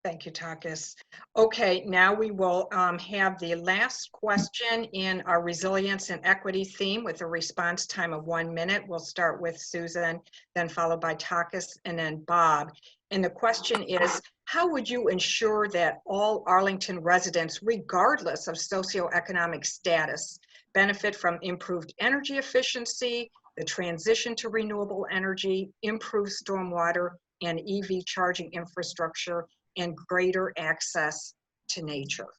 Thank you, Takis. Okay, now we will have the last question in our resilience and equity theme with a response time of 1 minute. We'll start with Susan, then followed by Takis, and then Bob. And the question is, how would you ensure that all Arlington residents, regardless of socioeconomic status, benefit from improved energy efficiency, the transition to renewable energy, improved stormwater and EV charging infrastructure, and greater access to nature?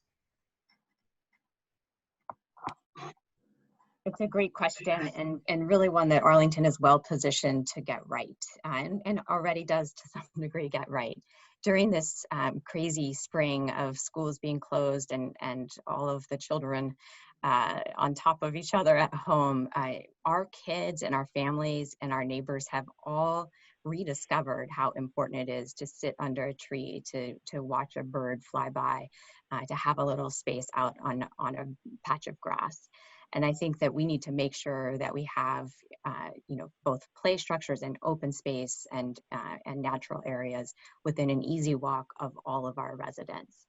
It's a great question, and really one that Arlington is well positioned to get right, and already does to some degree get right. During this crazy spring of schools being closed and all of the children on top of each other at home, our kids and our families and our neighbors have all rediscovered how important it is to sit under a tree, to watch a bird fly by, to have a little space out on a patch of grass. And I think that we need to make sure that we have, both play structures and open space and natural areas within an easy walk of all of our residents.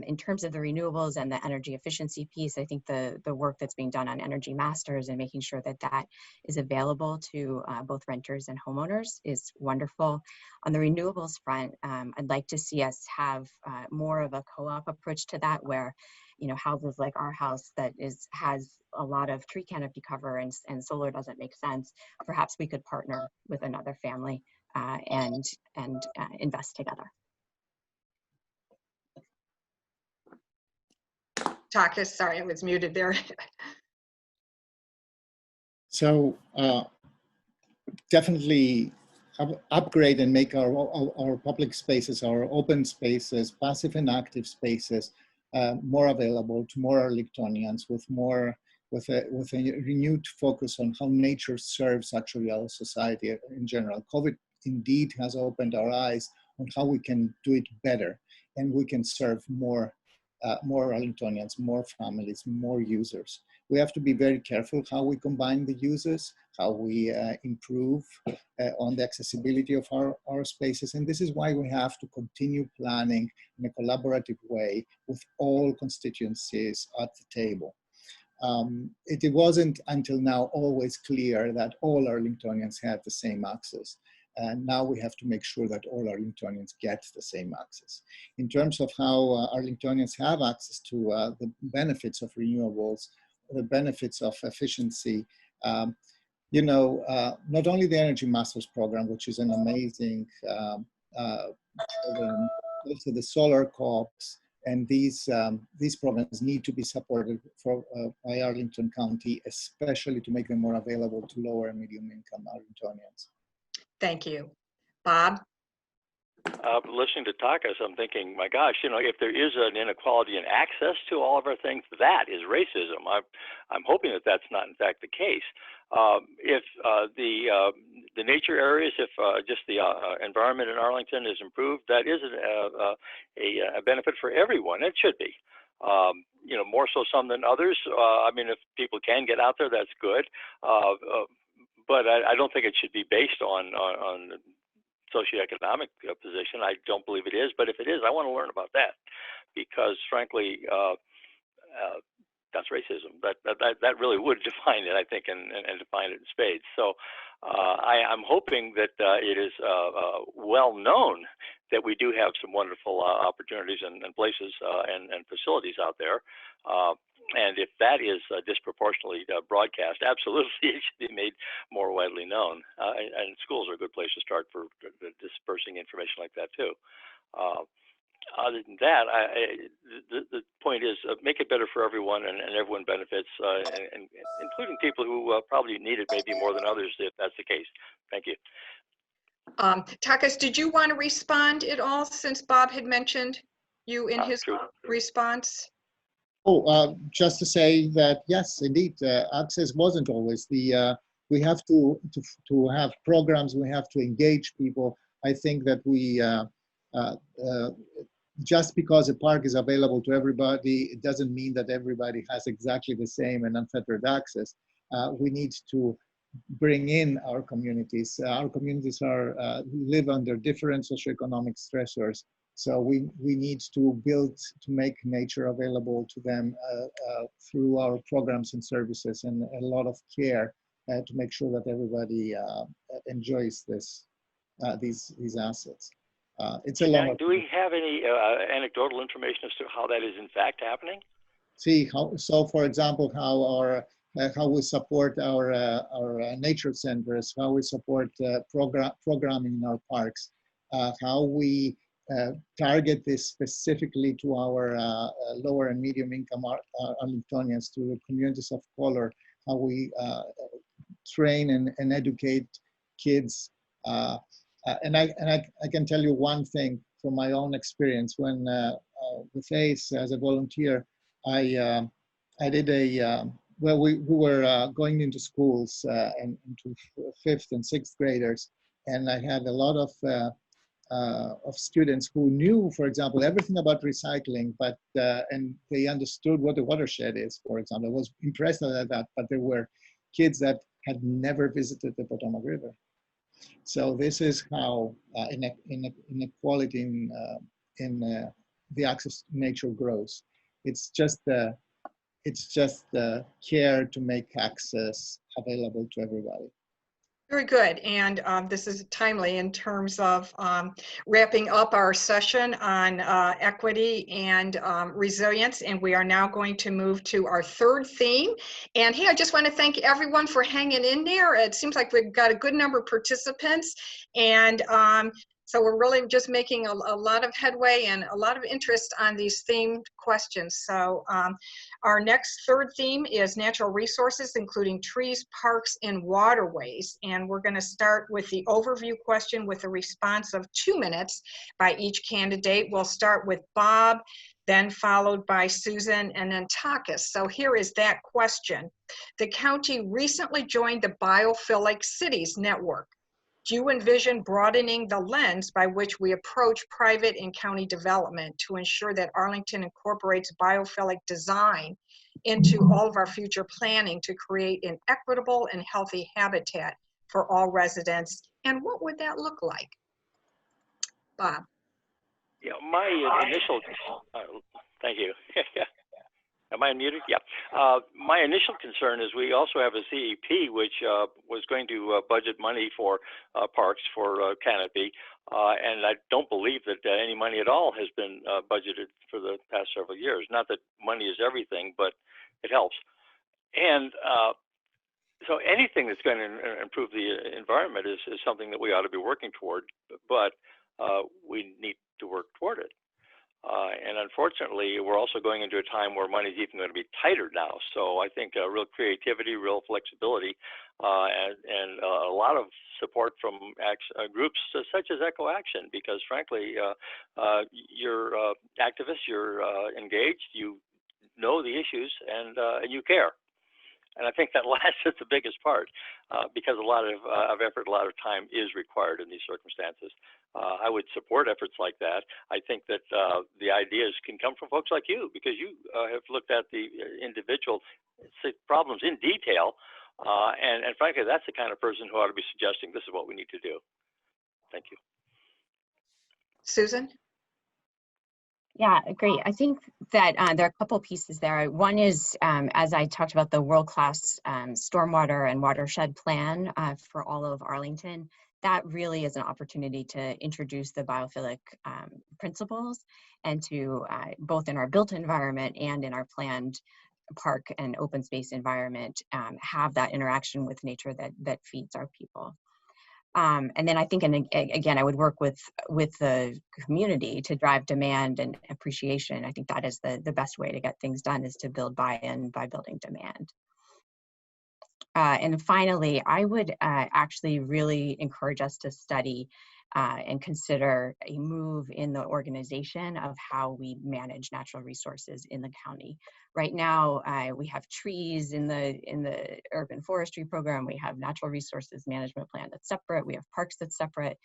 In terms of the renewables and the energy efficiency piece, I think the work that's being done on Energy Masters and making sure that that is available to both renters and homeowners is wonderful. On the renewables front, I'd like to see us have more of a co-op approach to that, where houses like our house that has a lot of tree canopy cover and solar doesn't make sense. Perhaps we could partner with another family and invest together. Takis, sorry, I was muted there. So definitely upgrade and make our public spaces, our open spaces, passive and active spaces more available to more Arlingtonians with a renewed focus on how nature serves actually our society in general. COVID indeed has opened our eyes on how we can do it better, and we can serve more Arlingtonians, more families, more users. We have to be very careful how we combine the uses, how we improve on the accessibility of our spaces. And this is why we have to continue planning in a collaborative way with all constituencies at the table. It wasn't until now always clear that all Arlingtonians had the same access. And now we have to make sure that all Arlingtonians get the same access. In terms of how Arlingtonians have access to the benefits of renewables, the benefits of efficiency, you know, not only the Energy Masters program, which is an amazing program, also the solar co-ops, and these programs need to be supported by Arlington County, especially to make them more available to lower and medium income Arlingtonians. Thank you. Bob? Listening to Takis, I'm thinking, my gosh, you know, if there is an inequality in access to all of our things, that is racism. I'm hoping that that's not, in fact, the case. If the nature areas, if just the environment in Arlington is improved, that is a benefit for everyone. It should be. You know, more so some than others. I mean, if people can get out there, that's good. But I don't think it should be based on socioeconomic position. I don't believe it is, but if it is, I want to learn about that, because frankly, that's racism. That really would define it, I think, and define it in spades. So I'm hoping that it is well known that we do have some wonderful opportunities and places and facilities out there. And if that is disproportionately broadcast, absolutely it should be made more widely known. And schools are a good place to start for dispersing information like that too. Other than that, the point is make it better for everyone, and everyone benefits, and including people who probably need it maybe more than others, if that's the case. Thank you. Takis, did you want to respond at all, since Bob had mentioned you in his response? Oh, just to say that, yes, indeed, access wasn't always the, we have to have programs, we have to engage people. I think that we, just because a park is available to everybody, it doesn't mean that everybody has exactly the same and unfettered access. We need to bring in our communities. Our communities live under different socioeconomic stressors. So we need to make nature available to them through our programs and services, and a lot of care to make sure that everybody enjoys these assets. It's a lot. Do we have any anecdotal information as to how that is in fact happening? So for example, how we support our nature centers, how we support programming in our parks, how we target this specifically to our lower and medium income Arlingtonians, to the communities of color, how we train and educate kids. And I can tell you one thing from my own experience. When with ACE as a volunteer, I did well, we were going into schools and into 5th and 6th graders, and I had a lot of students who knew, for example, everything about recycling, but and they understood what the watershed is, for example. I was impressed at that, but there were kids that had never visited the Potomac River. So this is how inequality in the access to nature grows. It's just the care to make access available to everybody. Very good, and this is timely in terms of wrapping up our session on equity and resilience, and we are now going to move to our third theme. And hey, I just want to thank everyone for hanging in there. It seems like we've got a good number of participants, and so we're really just making a lot of headway and a lot of interest on these themed questions. So our next third theme is natural resources, including trees, parks, and waterways. And we're going to start with the overview question with a response of 2 minutes by each candidate. We'll start with Bob, then followed by Susan, and then Takis. So here is that question. The county recently joined the Biophilic Cities Network. Do you envision broadening the lens by which we approach private and county development to ensure that Arlington incorporates biophilic design into all of our future planning to create an equitable and healthy habitat for all residents? And what would that look like? Bob. Yeah, my initial, thank you. Am I unmuted? Yeah. My initial concern is we also have a CEP, which was going to budget money for parks for canopy. And I don't believe that any money at all has been budgeted for the past several years. Not that money is everything, but it helps. And so anything that's going to improve the environment is something that we ought to be working toward, but we need to work toward it. And unfortunately, we're also going into a time where money is even going to be tighter now. So I think real creativity, real flexibility, and a lot of support from groups such as EcoAction, because frankly, you're activists, you're engaged, you know the issues, and you care. And I think that last is the biggest part, because a lot of effort, a lot of time is required in these circumstances. I would support efforts like that. I think that the ideas can come from folks like you, because you have looked at the individual problems in detail. And frankly, that's the kind of person who ought to be suggesting this is what we need to do. Thank you. Susan? Yeah, great. I think that there are a couple pieces there. One is, as I talked about, the world-class stormwater and watershed plan for all of Arlington. That really is an opportunity to introduce the biophilic principles and to both in our built environment and in our planned park and open space environment have that interaction with nature that feeds our people. And then I think, and again, I would work with the community to drive demand and appreciation. I think that is the best way to get things done, is to build buy-in by building demand. And finally, I would actually really encourage us to study and consider a move in the organization of how we manage natural resources in the county. Right now, we have trees in the urban forestry program. We have natural resources management plan that's separate. We have parks that's separate.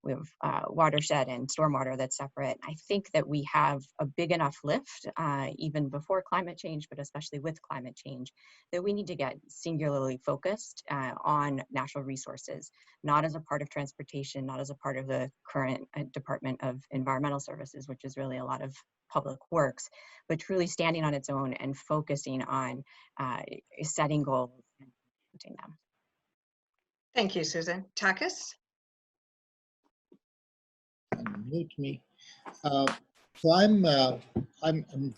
We have watershed and stormwater that's separate. I think that we have a big enough lift, even before climate change, but especially with climate change, that we need to get singularly focused on natural resources, not as a part of transportation, not as a part of the current Department of Environmental Services, which is really a lot of public works, but truly standing on its own and focusing on setting goals and implementing them. Thank you, Susan. Takis? Unmute me. So I'm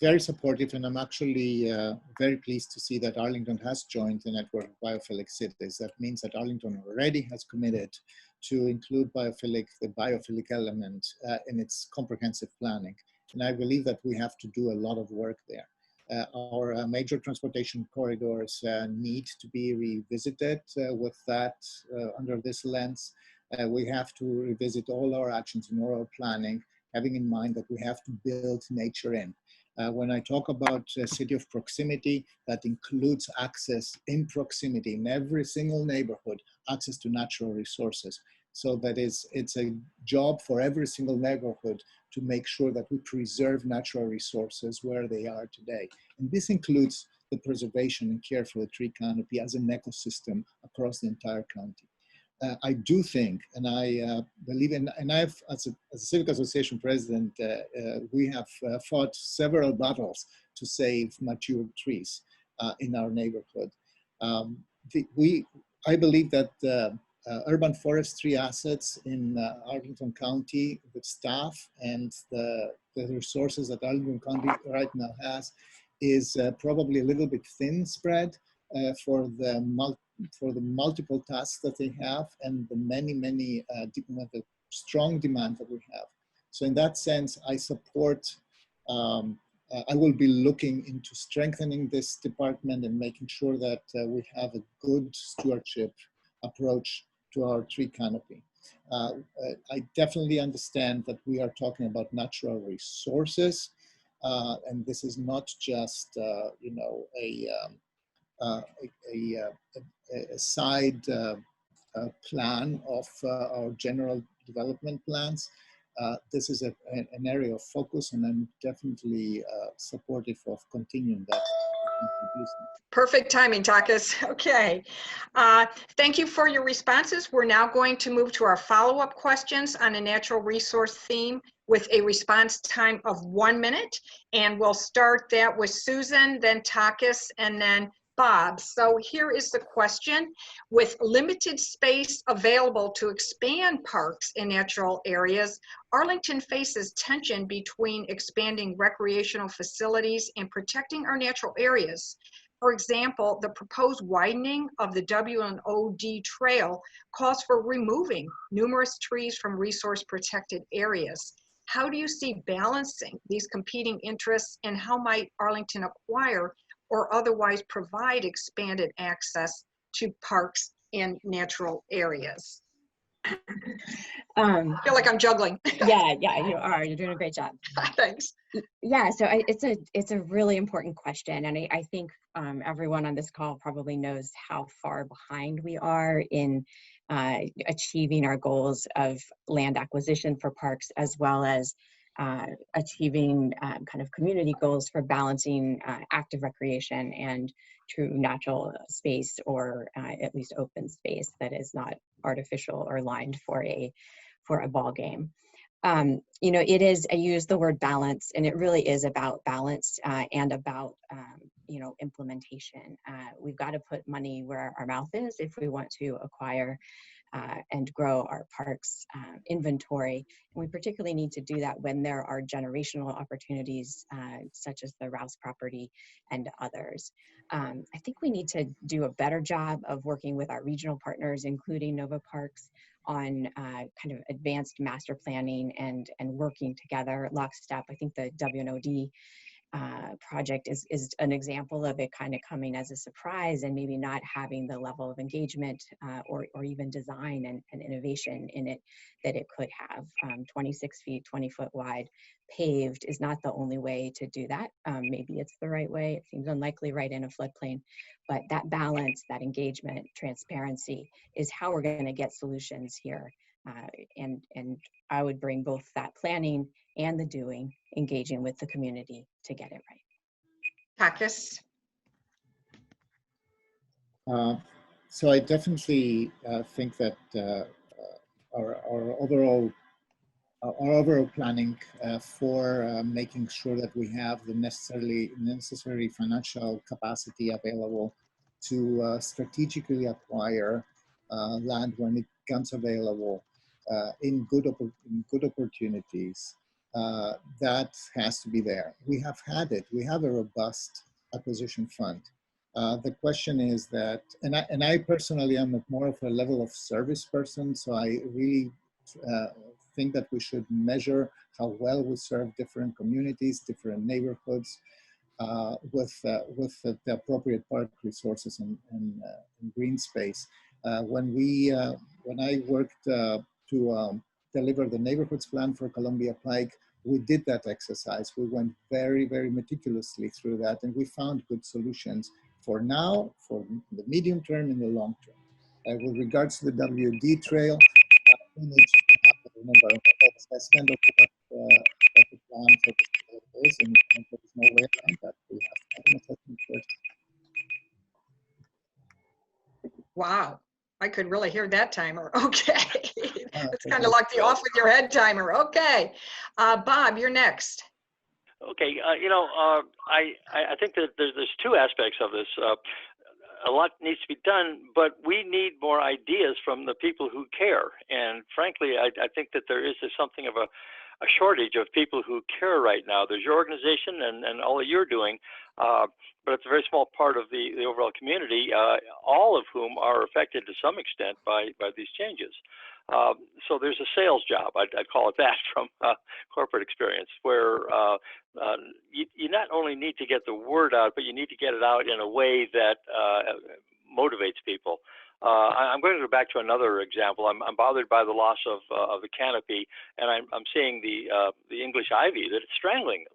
very supportive, and I'm actually very pleased to see that Arlington has joined the network of biophilic cities. That means that Arlington already has committed to include the biophilic element in its comprehensive planning. And I believe that we have to do a lot of work there. Our major transportation corridors need to be revisited with that under this lens. We have to revisit all our actions and all our planning, having in mind that we have to build nature in. When I talk about a city of proximity, that includes access in proximity in every single neighborhood, access to natural resources. So that it's a job for every single neighborhood to make sure that we preserve natural resources where they are today. And this includes the preservation and care for the tree canopy as an ecosystem across the entire county. I do think, and I believe in, and I've, as a civic association president, we have fought several battles to save mature trees in our neighborhood. I believe that urban forestry assets in Arlington County, the staff and the resources that Arlington County right now has, is probably a little bit thin spread for the multiple tasks that they have and the many the strong demand that we have. So in that sense, I support, I will be looking into strengthening this department and making sure that we have a good stewardship approach to our tree canopy. I definitely understand that we are talking about natural resources, and this is not just, you know, a side plan of our general development plans. This is an area of focus, and I'm definitely supportive of continuing that. Perfect timing, Takis. Okay. Thank you for your responses. We're now going to move to our follow-up questions on a natural resource theme with a response time of 1 minute. And we'll start that with Susan, then Takis, and then Bob. So here is the question. With limited space available to expand parks in natural areas, Arlington faces tension between expanding recreational facilities and protecting our natural areas. For example, the proposed widening of the W&OD trail calls for removing numerous trees from resource protected areas. How do you see balancing these competing interests, and how might Arlington acquire or otherwise provide expanded access to parks and natural areas? I feel like I'm juggling. Yeah, you are. You're doing a great job. Thanks. Yeah, so it's a really important question, and I think everyone on this call probably knows how far behind we are in achieving our goals of land acquisition for parks, as well as achieving kind of community goals for balancing active recreation and true natural space, or at least open space that is not artificial or lined for a ball game. You know, it is, I use the word balance, and it really is about balance and about, you know, implementation. We've got to put money where our mouth is if we want to acquire and grow our parks inventory. And we particularly need to do that when there are generational opportunities, such as the Rouse property and others. I think we need to do a better job of working with our regional partners, including NoVA Parks, on kind of advanced master planning and working together lockstep. I think the W&OD project is an example of it kind of coming as a surprise and maybe not having the level of engagement or even design and innovation in it that it could have. 26 feet, 20 foot wide, paved is not the only way to do that. Maybe it's the right way. It seems unlikely right in a floodplain, but that balance, that engagement, transparency is how we're going to get solutions here. And I would bring both that planning and the doing, engaging with the community to get it right. Takis. So I definitely think that our overall planning for making sure that we have the necessary financial capacity available to strategically acquire land when it becomes available in good opportunities. That has to be there. We have had it. We have a robust acquisition fund. The question is that, and I personally am more of a level of service person, so I really think that we should measure how well we serve different communities, different neighborhoods, with the appropriate park resources and green space. When I worked to deliver the neighborhoods plan for Columbia Pike, we did that exercise. We went very, very meticulously through that, and we found good solutions for now, for the medium term, and the long term. With regards to the WD trail, we need to have an environmental assessment of what the plan for the trail is, and there is no way around that. We have to have an assessment first. Wow, I could really hear that timer. Okay, it's kind of like the off with your head timer. Okay, Bob, you're next. Okay, you know, I think that there's two aspects of this. A lot needs to be done, but we need more ideas from the people who care. And frankly, I think that there is something of a shortage of people who care right now. There's your organization and all that you're doing, but it's a very small part of the overall community, all of whom are affected to some extent by these changes. So there's a sales job, I'd call it that, from corporate experience, where you not only need to get the word out, but you need to get it out in a way that motivates people. I'm going to go back to another example. I'm bothered by the loss of the canopy, and I'm seeing the English ivy that it's strangling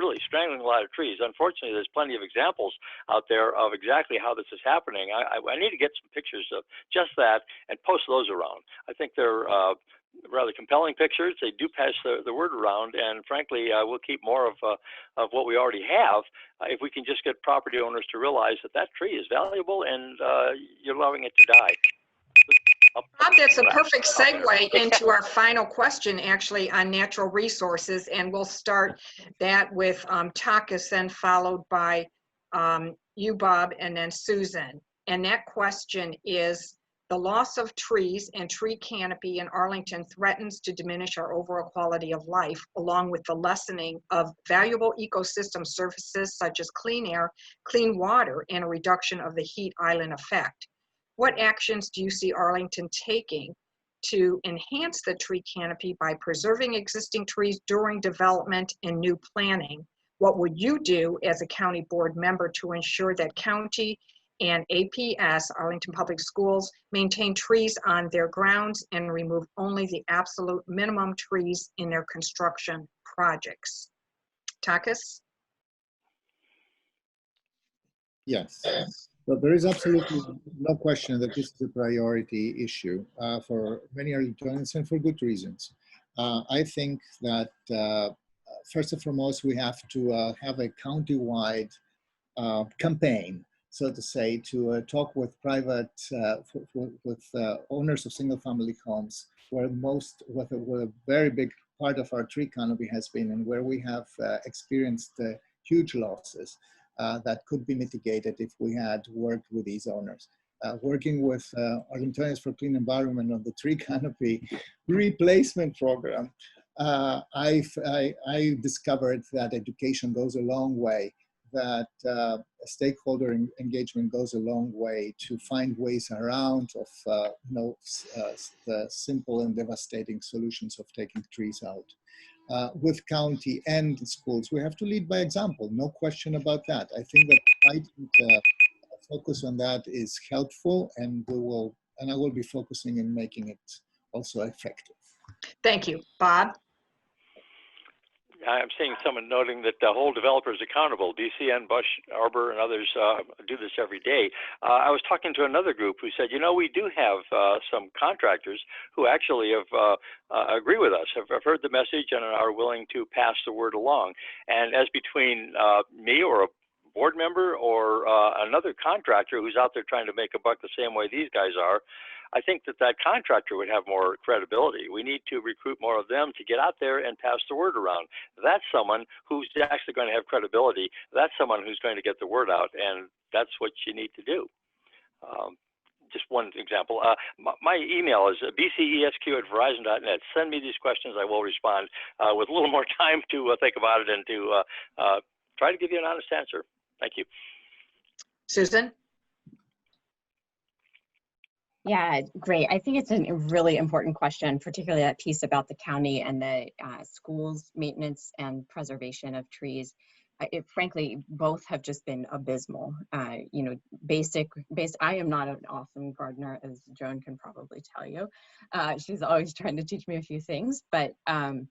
really strangling a lot of trees. Unfortunately, there's plenty of examples out there of exactly how this is happening. I need to get some pictures of just that and post those around. I think they're rather compelling pictures. They do pass the word around, and frankly, we'll keep more of what we already have if we can just get property owners to realize that that tree is valuable and you're allowing it to die. Bob, that's a perfect segue into our final question, actually, on natural resources, and we'll start that with Takis, then followed by you, Bob, and then Susan. And that question is, the loss of trees and tree canopy in Arlington threatens to diminish our overall quality of life, along with the lessening of valuable ecosystem services such as clean air, clean water, and a reduction of the heat island effect. What actions do you see Arlington taking to enhance the tree canopy by preserving existing trees during development and new planning? What would you do as a county board member to ensure that county and APS, Arlington Public Schools, maintain trees on their grounds and remove only the absolute minimum trees in their construction projects? Takis? Yes. So there is absolutely no question that this is a priority issue for many Arlingtonians and for good reasons. I think that first and foremost, we have to have a county-wide campaign, so to say, to talk with private, with owners of single-family homes, where a very big part of our tree canopy has been, and where we have experienced huge losses that could be mitigated if we had worked with these owners. Working with Arlingtonians for Clean Environment on the tree canopy replacement program, I discovered that education goes a long way, that stakeholder engagement goes a long way to find ways around of the simple and devastating solutions of taking trees out. With county and schools, we have to lead by example, no question about that. I think that heightened focus on that is helpful, and I will be focusing in making it also effective. Thank you. Bob? I'm seeing someone noting that the whole developer is accountable. DCN, Bush, Arbor, and others do this every day. I was talking to another group who said, we do have some contractors who actually have agree with us, have heard the message, and are willing to pass the word along. And as between me or a board member or another contractor who's out there trying to make a buck the same way these guys are, I think that contractor would have more credibility. We need to recruit more of them to get out there and pass the word around. That's someone who's actually going to have credibility. That's someone who's going to get the word out, and that's what you need to do. Just one example. My email is bcesq@verizon.net. Send me these questions. I will respond with a little more time to think about it and to try to give you an honest answer. Thank you. Susan? Yeah, great. I think it's a really important question, particularly that piece about the county and the schools maintenance and preservation of trees. Frankly, both have just been abysmal. I am not an awesome gardener, as Joan can probably tell you. She's always trying to teach me a few things, but I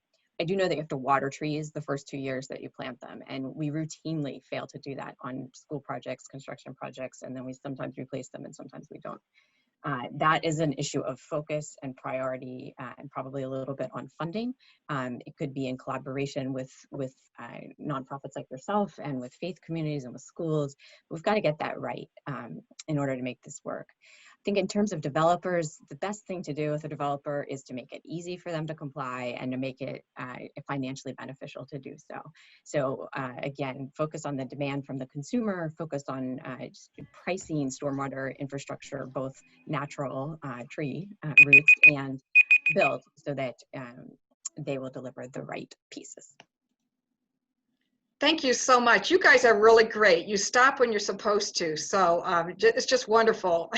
do know that you have to water trees the first 2 years that you plant them, and we routinely fail to do that on school projects, construction projects, and then we sometimes replace them and sometimes we don't. That is an issue of focus and priority, and probably a little bit on funding. It could be in collaboration with nonprofits like yourself and with faith communities and with schools. We've got to get that right in order to make this work. I think in terms of developers, the best thing to do with a developer is to make it easy for them to comply and to make it financially beneficial to do so. So again, focus on the demand from the consumer, focus on just pricing stormwater infrastructure, both natural tree roots and built, so that they will deliver the right pieces. Thank you so much. You guys are really great. You stop when you're supposed to. So it's just wonderful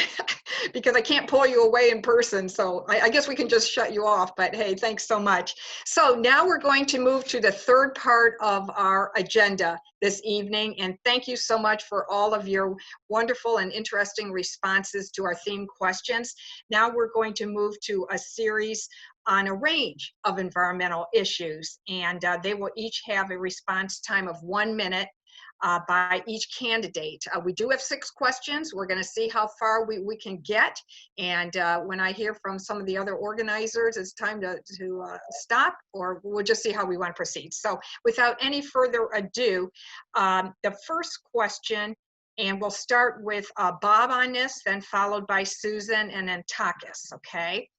because I can't pull you away in person. So I guess we can just shut you off, but hey, thanks so much. So now we're going to move to the third part of our agenda this evening. And thank you so much for all of your wonderful and interesting responses to our theme questions. Now we're going to move to a series on a range of environmental issues, and they will each have a response time of 1 minute by each candidate. We do have 6 questions. We're going to see how far we can get, and when I hear from some of the other organizers, it's time to stop, or we'll just see how we want to proceed. So without any further ado, the first question, and we'll start with Bob on this, then followed by Susan, and then Takis, okay?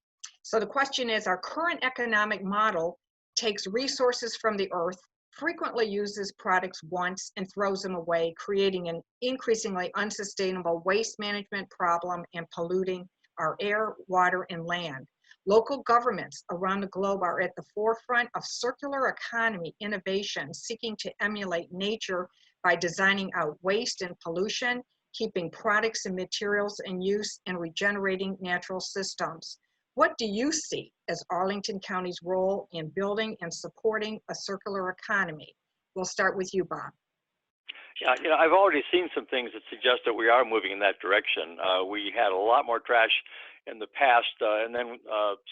So the question is, our current economic model takes resources from the earth, frequently uses products once and throws them away, creating an increasingly unsustainable waste management problem and polluting our air, water, and land. Local governments around the globe are at the forefront of circular economy innovation, seeking to emulate nature by designing out waste and pollution, keeping products and materials in use, and regenerating natural systems. What do you see as Arlington County's role in building and supporting a circular economy? We'll start with you, Bob. Yeah, you know, I've already seen some things that suggest that we are moving in that direction. We had a lot more trash in the past, and then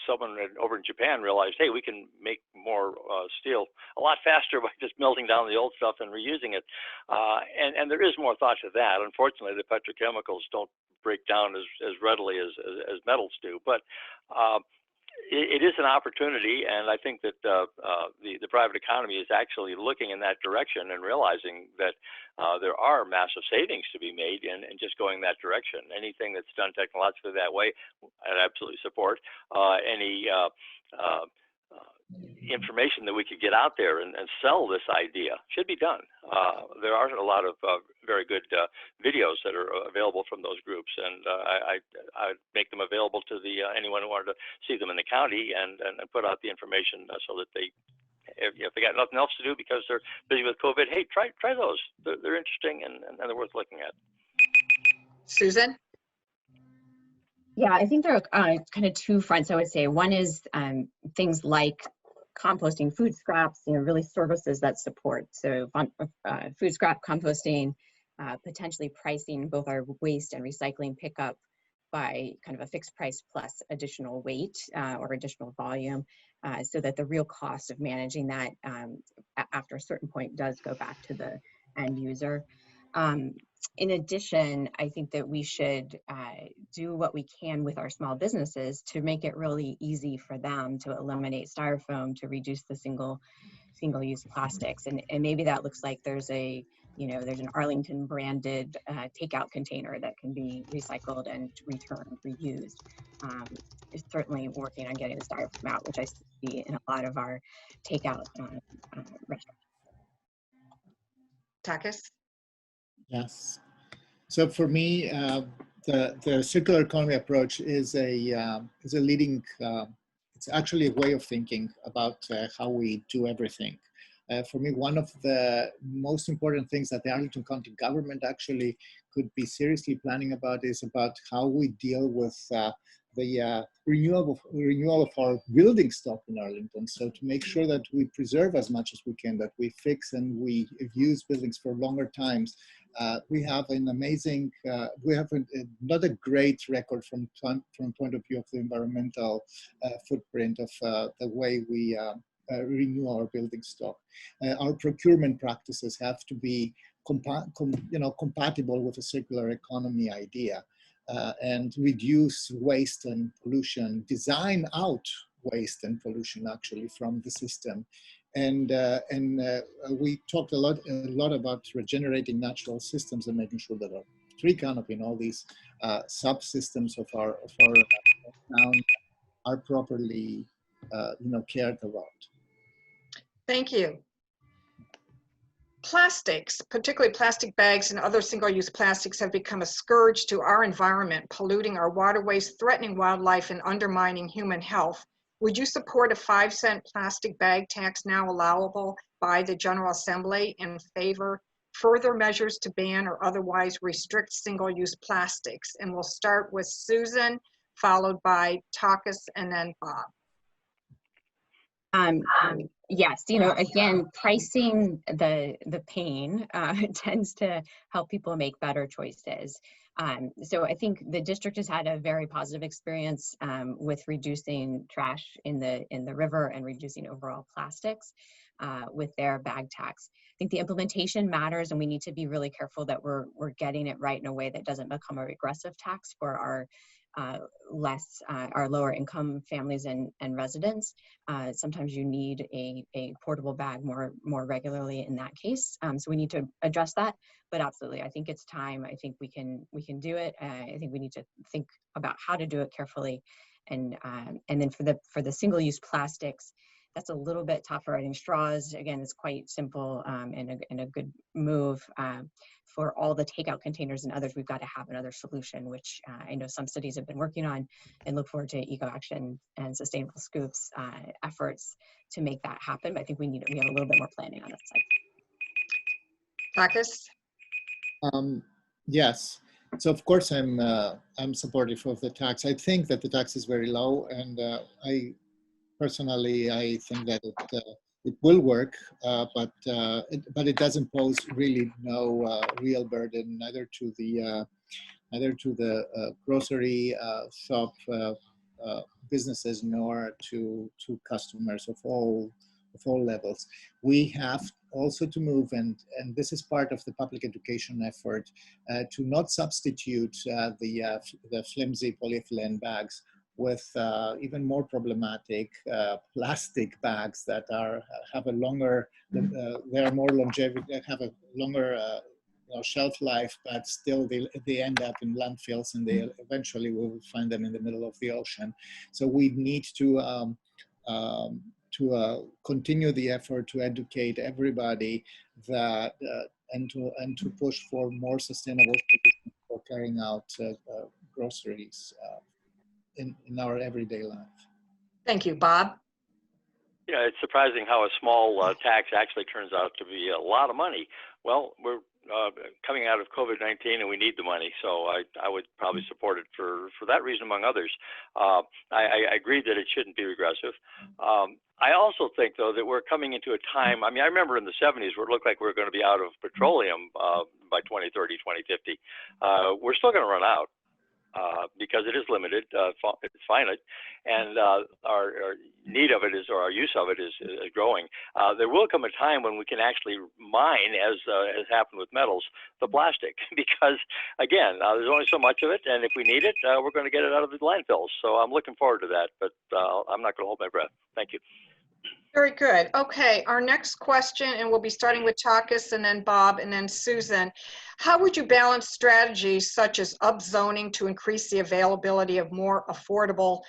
someone over in Japan realized, hey, we can make more steel a lot faster by just melting down the old stuff and reusing it. And there is more thought to that. Unfortunately, the petrochemicals don't break down as readily as metals do, but it is an opportunity, and I think that the private economy is actually looking in that direction and realizing that there are massive savings to be made in just going that direction. Anything that's done technologically that way, I'd absolutely support. Any information that we could get out there and sell this idea should be done. There are a lot of very good videos that are available from those groups, and I make them available to anyone who wanted to see them in the county and put out the information so that they, if they got nothing else to do because they're busy with COVID, hey, try those. They're interesting and they're worth looking at. Susan? Yeah, I think there are kind of 2 fronts, I would say. One is things like composting food scraps, you know, really services that support. So food scrap composting, potentially pricing both our waste and recycling pickup by kind of a fixed price plus additional weight or additional volume, so that the real cost of managing that after a certain point does go back to the end user. In addition, I think that we should do what we can with our small businesses to make it really easy for them to eliminate styrofoam, to reduce the single-use plastics. And maybe that looks like there's an Arlington branded takeout container that can be recycled and returned, reused. It's certainly working on getting the styrofoam out, which I see in a lot of our takeout restaurants. Takis? Yes. So for me, the circular economy approach is a leading. It's actually a way of thinking about how we do everything. For me, one of the most important things that the Arlington County government actually could be seriously planning about is about how we deal with the renewal of our building stock in Arlington. So to make sure that we preserve as much as we can, that we fix and we use buildings for longer times. We have an amazing, not a great record from point of view of the environmental footprint of the way we renew our building stock. Our procurement practices have to be compatible with a circular economy idea. And reduce waste and pollution, design out waste and pollution actually from the system. And we talked a lot about regenerating natural systems and making sure that our tree canopy and all these subsystems of our town are properly cared about. Thank you. Plastics, particularly plastic bags and other single-use plastics, have become a scourge to our environment, polluting our waterways, threatening wildlife, and undermining human health. Would you support a 5-cent plastic bag tax now allowable by the General Assembly and favor further measures to ban or otherwise restrict single-use plastics? And we'll start with Susan, followed by Takis, and then Bob. Yes, again, pricing the pain tends to help people make better choices. So I think the district has had a very positive experience with reducing trash in the river and reducing overall plastics with their bag tax. I think the implementation matters, and we need to be really careful that we're getting it right in a way that doesn't become a regressive tax for our lower income families and residents. Sometimes you need a portable bag more regularly in that case. So we need to address that, but absolutely, I think it's time. I think we can do it. I think we need to think about how to do it carefully. And then for the single-use plastics, that's a little bit tougher. I think straws, again, is quite simple and a good move. For all the takeout containers and others, we've got to have another solution, which I know some cities have been working on, and look forward to EcoAction and SustainableScoop's efforts to make that happen. But I think we have a little bit more planning on that side. Takis? Yes. So of course I'm supportive of the tax. I think that the tax is very low, and I think that it will work, but it doesn't pose really no real burden neither to the grocery shop businesses nor to customers of all levels. We have also to move, and this is part of the public education effort, to not substitute the flimsy polyethylene bags with even more problematic plastic bags that have a longer, they are more longevity, have a longer shelf life, but still they end up in landfills, and they eventually we will find them in the middle of the ocean. So we need to continue the effort to educate everybody that and to push for more sustainable solutions for carrying out groceries in our everyday life. Thank you, Bob. Yeah, it's surprising how a small tax actually turns out to be a lot of money. Well, we're coming out of COVID-19 and we need the money, so I would probably support it for that reason, among others. I agree that it shouldn't be regressive. I also think, though, that we're coming into a time, I remember in the 70s where it looked like we were going to be out of petroleum by 2030, 2050. We're still going to run out. Because it is limited, it's finite, and our need of it is, or our use of it is growing. There will come a time when we can actually mine, as has happened with metals, the plastic, because again, there's only so much of it, and if we need it, we're going to get it out of the landfills. So I'm looking forward to that, but I'm not going to hold my breath. Thank you. Very good. Okay, our next question, and we'll be starting with Takis and then Bob and then Susan. How would you balance strategies such as upzoning to increase the availability of more affordable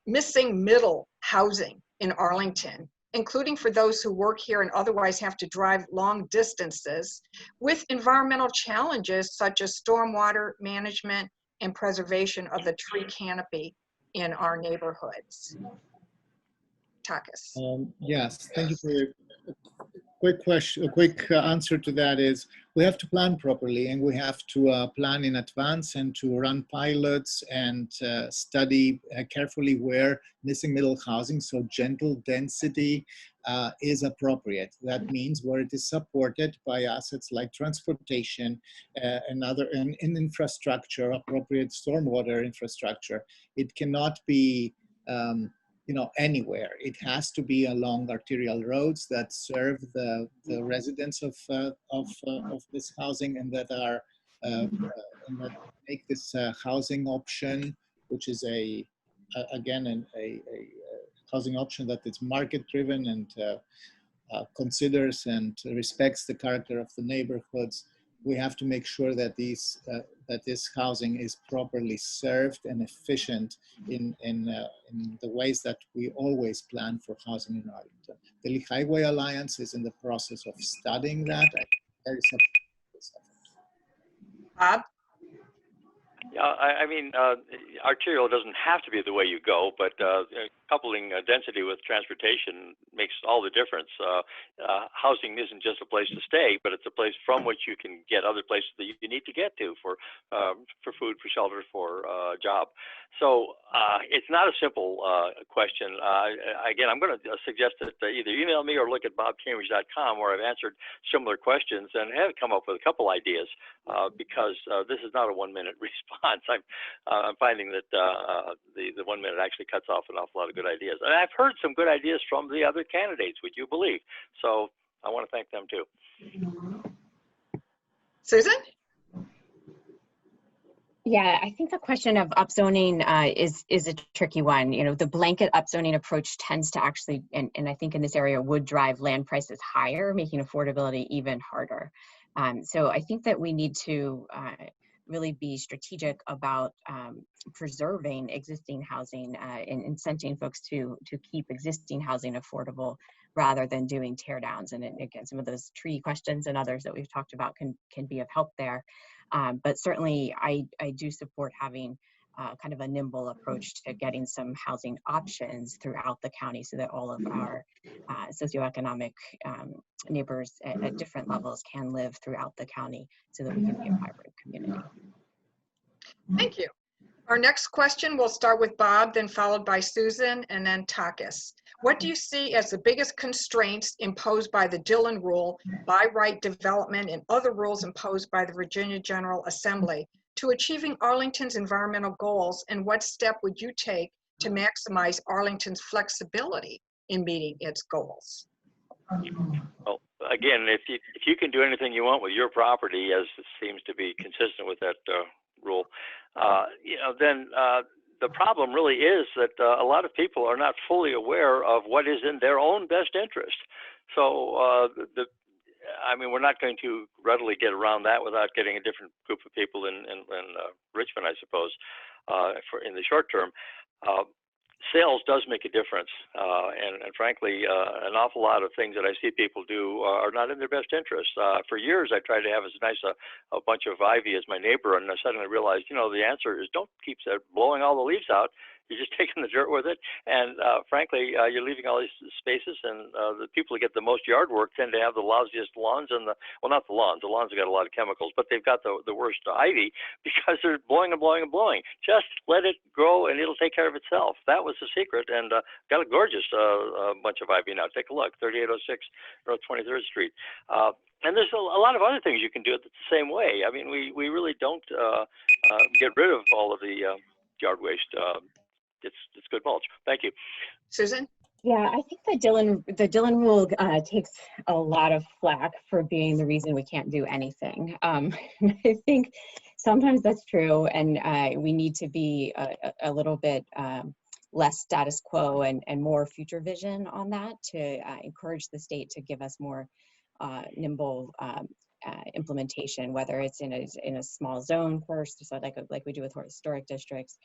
missing middle housing in Arlington, including for those who work here and otherwise have to drive long distances, with environmental challenges such as stormwater management and preservation of the tree canopy in our neighborhoods? Takis. Yes, thank you for your quick question. A quick answer to that is we have to plan properly, and we have to plan in advance and to run pilots and study carefully where missing middle housing, so gentle density, is appropriate. That means where it is supported by assets like transportation and infrastructure, appropriate stormwater infrastructure. It cannot be anywhere. It has to be along arterial roads that serve the residents of this housing, and that are and that make this housing option, which is a housing option that is market driven and considers and respects the character of the neighborhoods. We have to make sure that that this housing is properly served and efficient in the ways that we always plan for housing in Arlington. The Highway Alliance is in the process of studying that. I'm very supportive of this effort. Bob? Yeah, I mean, arterial doesn't have to be the way you go, but coupling density with transportation makes all the difference. Housing isn't just a place to stay, but it's a place from which you can get other places that you need to get to for food, for shelter, for a job. So it's not a simple question. Again, I'm going to suggest that either email me or look at bobcambridge.com, where I've answered similar questions and have come up with a couple ideas, because this is not a 1-minute response. I'm finding that the 1 minute actually cuts off an awful lot of good ideas. And I've heard some good ideas from the other candidates, would you believe? So I want to thank them too. Susan? Yeah, I think the question of upzoning is a tricky one. You know, the blanket upzoning approach tends to actually, and I think in this area, would drive land prices higher, making affordability even harder. So I think that we need to really be strategic about preserving existing housing and incenting folks to keep existing housing affordable rather than doing tear downs. And again, some of those tree questions and others that we've talked about can be of help there. But certainly I do support having kind of a nimble approach to getting some housing options throughout the county so that all of our socioeconomic neighbors at different levels can live throughout the county so that we can be a vibrant community. Thank you. Our next question will start with Bob, then followed by Susan, and then Takis. What do you see as the biggest constraints imposed by the Dillon rule, by right development, and other rules imposed by the Virginia General Assembly to achieving Arlington's environmental goals, and what step would you take to maximize Arlington's flexibility in meeting its goals? Well, again, if you can do anything you want with your property, as it seems to be consistent with that rule, then the problem really is that a lot of people are not fully aware of what is in their own best interest. So I mean, we're not going to readily get around that without getting a different group of people in Richmond, I suppose, in the short term. Sales does make a difference, and frankly, an awful lot of things that I see people do are not in their best interest. For years, I tried to have as nice a bunch of ivy as my neighbor, and I suddenly realized, you know, the answer is don't keep blowing all the leaves out. You're just taking the dirt with it, and frankly, you're leaving all these spaces, and the people who get the most yard work tend to have the lousiest lawns, and well, not the lawns. The lawns have got a lot of chemicals, but they've got the worst ivy because they're blowing and blowing and blowing. Just let it grow, and it'll take care of itself. That was the secret, and got a gorgeous bunch of ivy now. Take a look, 3806 North 23rd Street. And there's a lot of other things you can do it the same way. I mean, we really don't get rid of all of the yard waste. It's good mulch. Thank you. Susan? Yeah, I think the Dillon rule takes a lot of flack for being the reason we can't do anything. I think sometimes that's true, and we need to be a little bit less status quo and more future vision on that to encourage the state to give us more nimble implementation, whether it's in a small zone first, so like we do with historic districts,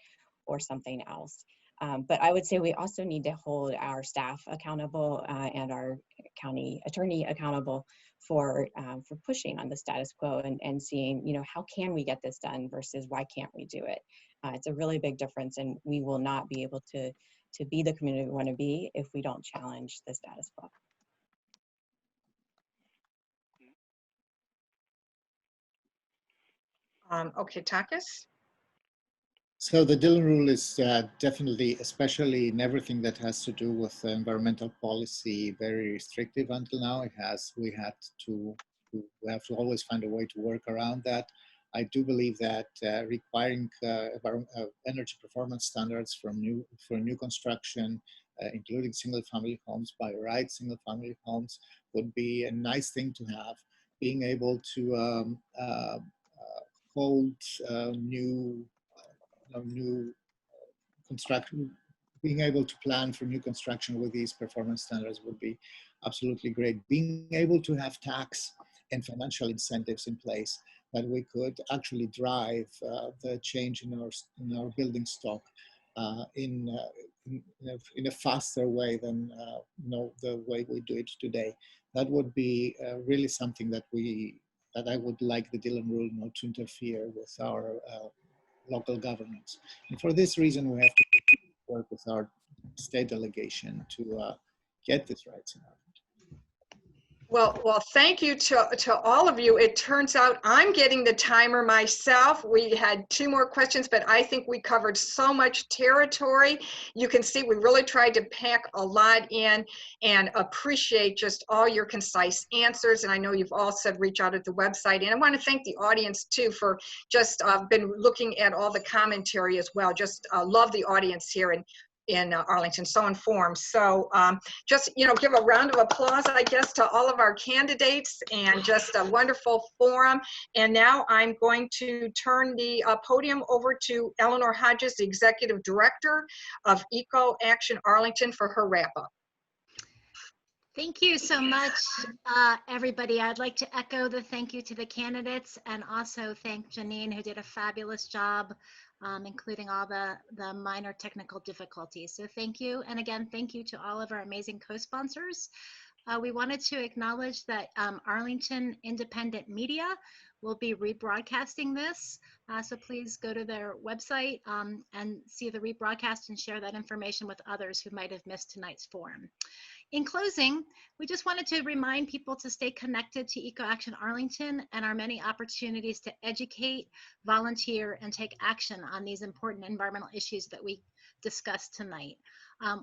or something else. But I would say we also need to hold our staff accountable and our county attorney accountable for pushing on the status quo and seeing, you know, how can we get this done versus why can't we do it? It's a really big difference, and we will not be able to be the community we want to be if we don't challenge the status quo. Okay, Takis? So the Dillon rule is definitely, especially in everything that has to do with environmental policy, very restrictive until now. We have to always find a way to work around that. I do believe that requiring energy performance standards for new construction, including single-family homes, by right single-family homes, would be a nice thing to have. Being able to hold new construction, being able to plan for new construction with these performance standards would be absolutely great. Being able to have tax and financial incentives in place that we could actually drive the change in our building stock in a faster way than the way we do it today. That would be really something that I would like the Dillon rule not to interfere with our local governments. And for this reason, we have to work with our state delegation to get these rights in Arlington. Well, thank you to all of you. It turns out I'm getting the timer myself. We had 2 more questions, but I think we covered so much territory. You can see we really tried to pack a lot in, and appreciate just all your concise answers. And I know you've all said reach out at the website. And I want to thank the audience too for just been looking at all the commentary as well. Just love the audience here in Arlington, so informed. So just, give a round of applause, I guess, to all of our candidates, and just a wonderful forum. And now I'm going to turn the podium over to Eleanor Hodges, the Executive Director of EcoAction Arlington, for her wrap-up. Thank you so much, everybody. I'd like to echo the thank you to the candidates, and also thank Janine, who did a fabulous job, including all the minor technical difficulties. So thank you. And again, thank you to all of our amazing co-sponsors. We wanted to acknowledge that Arlington Independent Media will be rebroadcasting this. So please go to their website and see the rebroadcast and share that information with others who might have missed tonight's forum. In closing, we just wanted to remind people to stay connected to EcoAction Arlington and our many opportunities to educate, volunteer, and take action on these important environmental issues that we discussed tonight.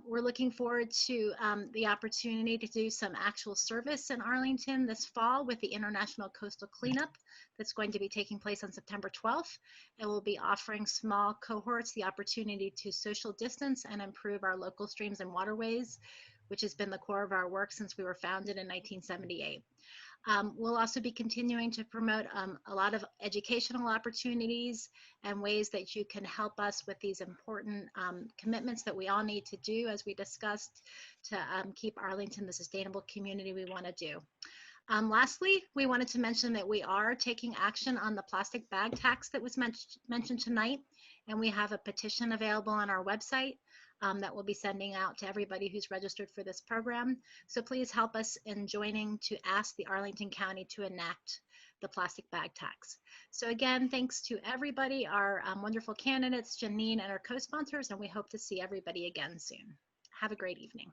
We're looking forward to the opportunity to do some actual service in Arlington this fall with the International Coastal Cleanup that's going to be taking place on September 12th. And we'll be offering small cohorts the opportunity to social distance and improve our local streams and waterways, which has been the core of our work since we were founded in 1978. We'll also be continuing to promote a lot of educational opportunities and ways that you can help us with these important commitments that we all need to do, as we discussed, to keep Arlington the sustainable community we want to do. Lastly, we wanted to mention that we are taking action on the plastic bag tax that was mentioned tonight, and we have a petition available on our website that we'll be sending out to everybody who's registered for this program. So please help us in joining to ask the Arlington County to enact the plastic bag tax. So again, thanks to everybody, our wonderful candidates, Janine, and our co-sponsors, and we hope to see everybody again soon. Have a great evening.